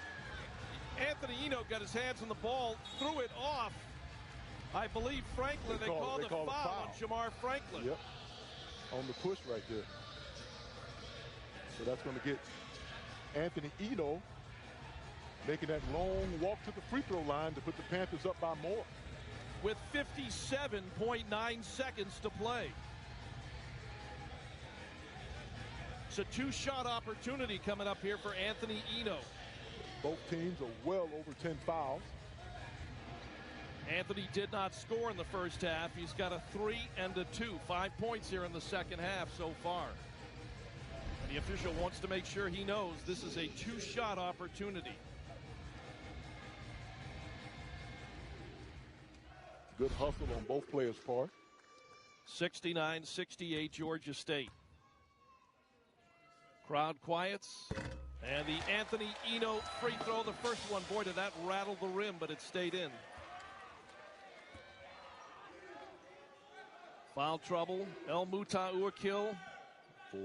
Anthony Eno got his hands on the ball, threw it off. I believe Franklin. They called a foul on Jamar Franklin. Yep, on the push right there. So that's going to get Anthony Eno making that long walk to the free throw line to put the Panthers up by more. With 57.9 seconds to play. It's a 2-shot opportunity coming up here for Anthony Eno. Both teams are well over 10 fouls. Anthony did not score in the first half. He's got a 3 and a 2. 5 points here in the second half so far. And the official wants to make sure he knows this is a 2-shot opportunity. Good hustle on both players' part. 69-68 Georgia State. Crowd quiets. And the Anthony Eno free throw, the first one. Boy, did that rattle the rim, but it stayed in. Foul trouble. El Mutaouakil 4.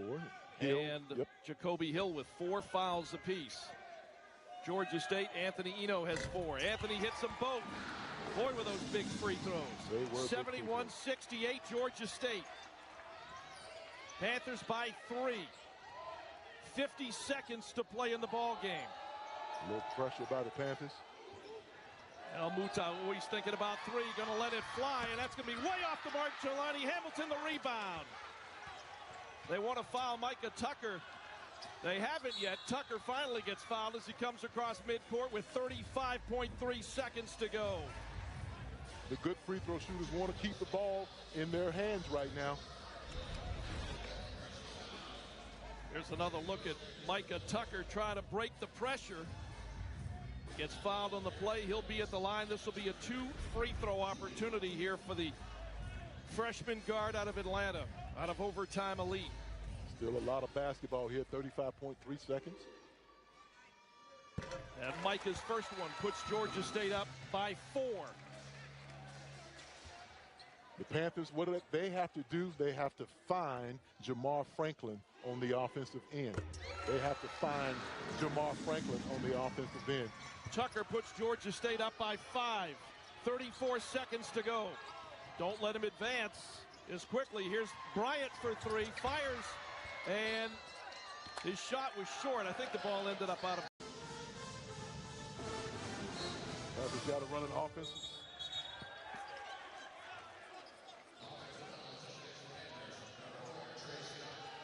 Hill. And Jacoby Hill with 4 fouls apiece. Georgia State, Anthony Eno has 4. Anthony hits them both. Boy, were those big free throws. 71-68 Georgia State. Panthers by 3. 50 seconds to play in the ball game. A little pressure by the Panthers. El Mutaou, he's thinking about 3, going to let it fly, and that's going to be way off the mark. Jelani Hamilton, the rebound. They want to foul Micah Tucker. They haven't yet. Tucker finally gets fouled as he comes across midcourt with 35.3 seconds to go. The good free throw shooters want to keep the ball in their hands right now. Here's another look at Micah Tucker trying to break the pressure. Gets fouled on the play. He'll be at the line. This will be a 2 free throw opportunity here for the freshman guard out of Atlanta, out of Overtime Elite. Still a lot of basketball here, 35.3 seconds. And Micah's first one puts Georgia State up by 4. The Panthers, what do they have to do? They have to find Jamar Franklin on the offensive end. They have to find Jamar Franklin on the offensive end. Tucker puts Georgia State up by 5. 34 seconds to go. Don't let him advance as quickly. Here's Bryant for 3. Fires, and his shot was short. I think the ball ended up out of. Panthers got to run an offense.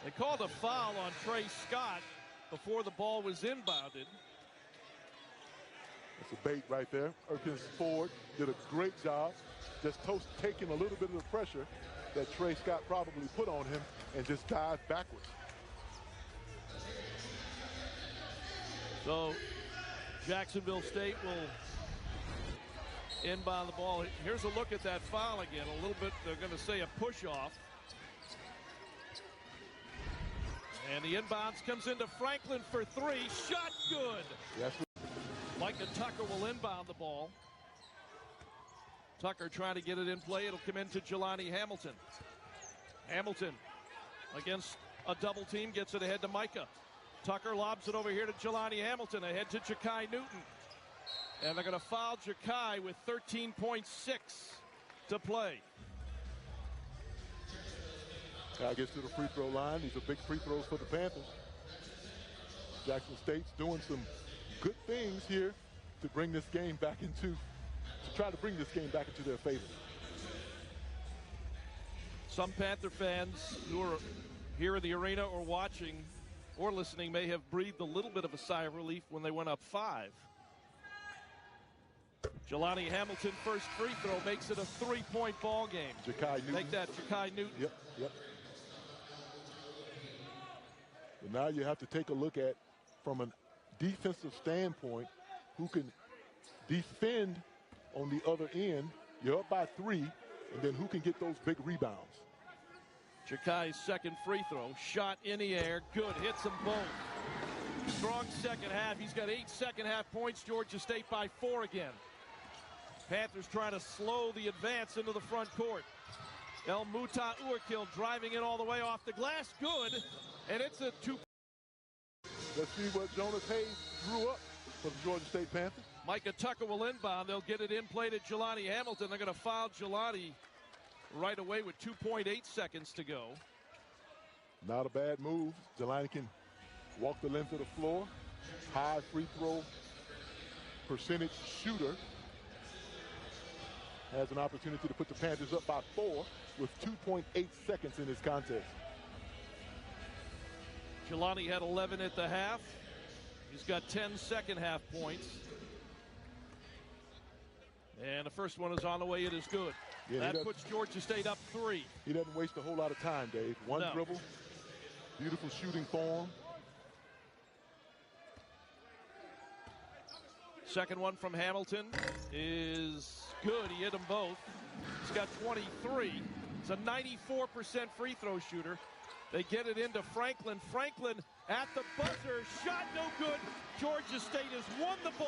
They called a foul on Trey Scott before the ball was inbounded. That's a bait right there. Erkins Ford did a great job just taking a little bit of the pressure that Trey Scott probably put on him and just dived backwards. So Jacksonville State will inbound the ball. Here's a look at that foul again. A little bit, they're going to say a push off. And the inbounds comes into Franklin for 3. Shot good. Yes. Micah Tucker will inbound the ball. Tucker trying to get it in play. It'll come into Jelani Hamilton. Hamilton against a double team gets it ahead to Micah. Tucker lobs it over here to Jelani Hamilton. Ahead to Ja'Kai Newton. And they're going to foul Ja'Kai with 13.6 to play. Guy gets to the free throw line. These are big free throws for the Panthers. Jackson State's doing some good things here to bring this game back into, to try to bring this game back into their favor. Some Panther fans who are here in the arena or watching or listening may have breathed a little bit of a sigh of relief when they went up 5. Jelani Hamilton first free throw makes it a 3-point ball game. Ja'Kai Newton. Take that, Ja'Kai Newton. Yep. But now you have to take a look at, from a defensive standpoint, who can defend on the other end. You're up by 3, and then who can get those big rebounds. Ja'Kai's second free throw, shot in the air, good, hits them both. Strong second half. He's got 8 second half points. Georgia State by 4 again. Panthers trying to slow the advance into the front court. El Muta Uakil driving in all the way off the glass. Good. And it's a 2. Let's see what Jonas Hayes drew up for the Georgia State Panthers. Micah Tucker will inbound. They'll get it in play to Jelani Hamilton. They're going to foul Jelani right away with 2.8 seconds to go. Not a bad move. Jelani can walk the length of the floor. High free throw percentage shooter. Has an opportunity to put the Panthers up by 4 with 2.8 seconds in this contest. Jelani had 11 at the half. He's got 10 second half points. And the first one is on the way. It is good. Yeah, that puts Georgia State up 3. He doesn't waste a whole lot of time, Dave. One dribble. Beautiful shooting form. Second one from Hamilton is good. He hit them both. He's got 23. He's a 94% free throw shooter. They get it into Franklin. Franklin at the buzzer. Shot no good. Georgia State has won the ball.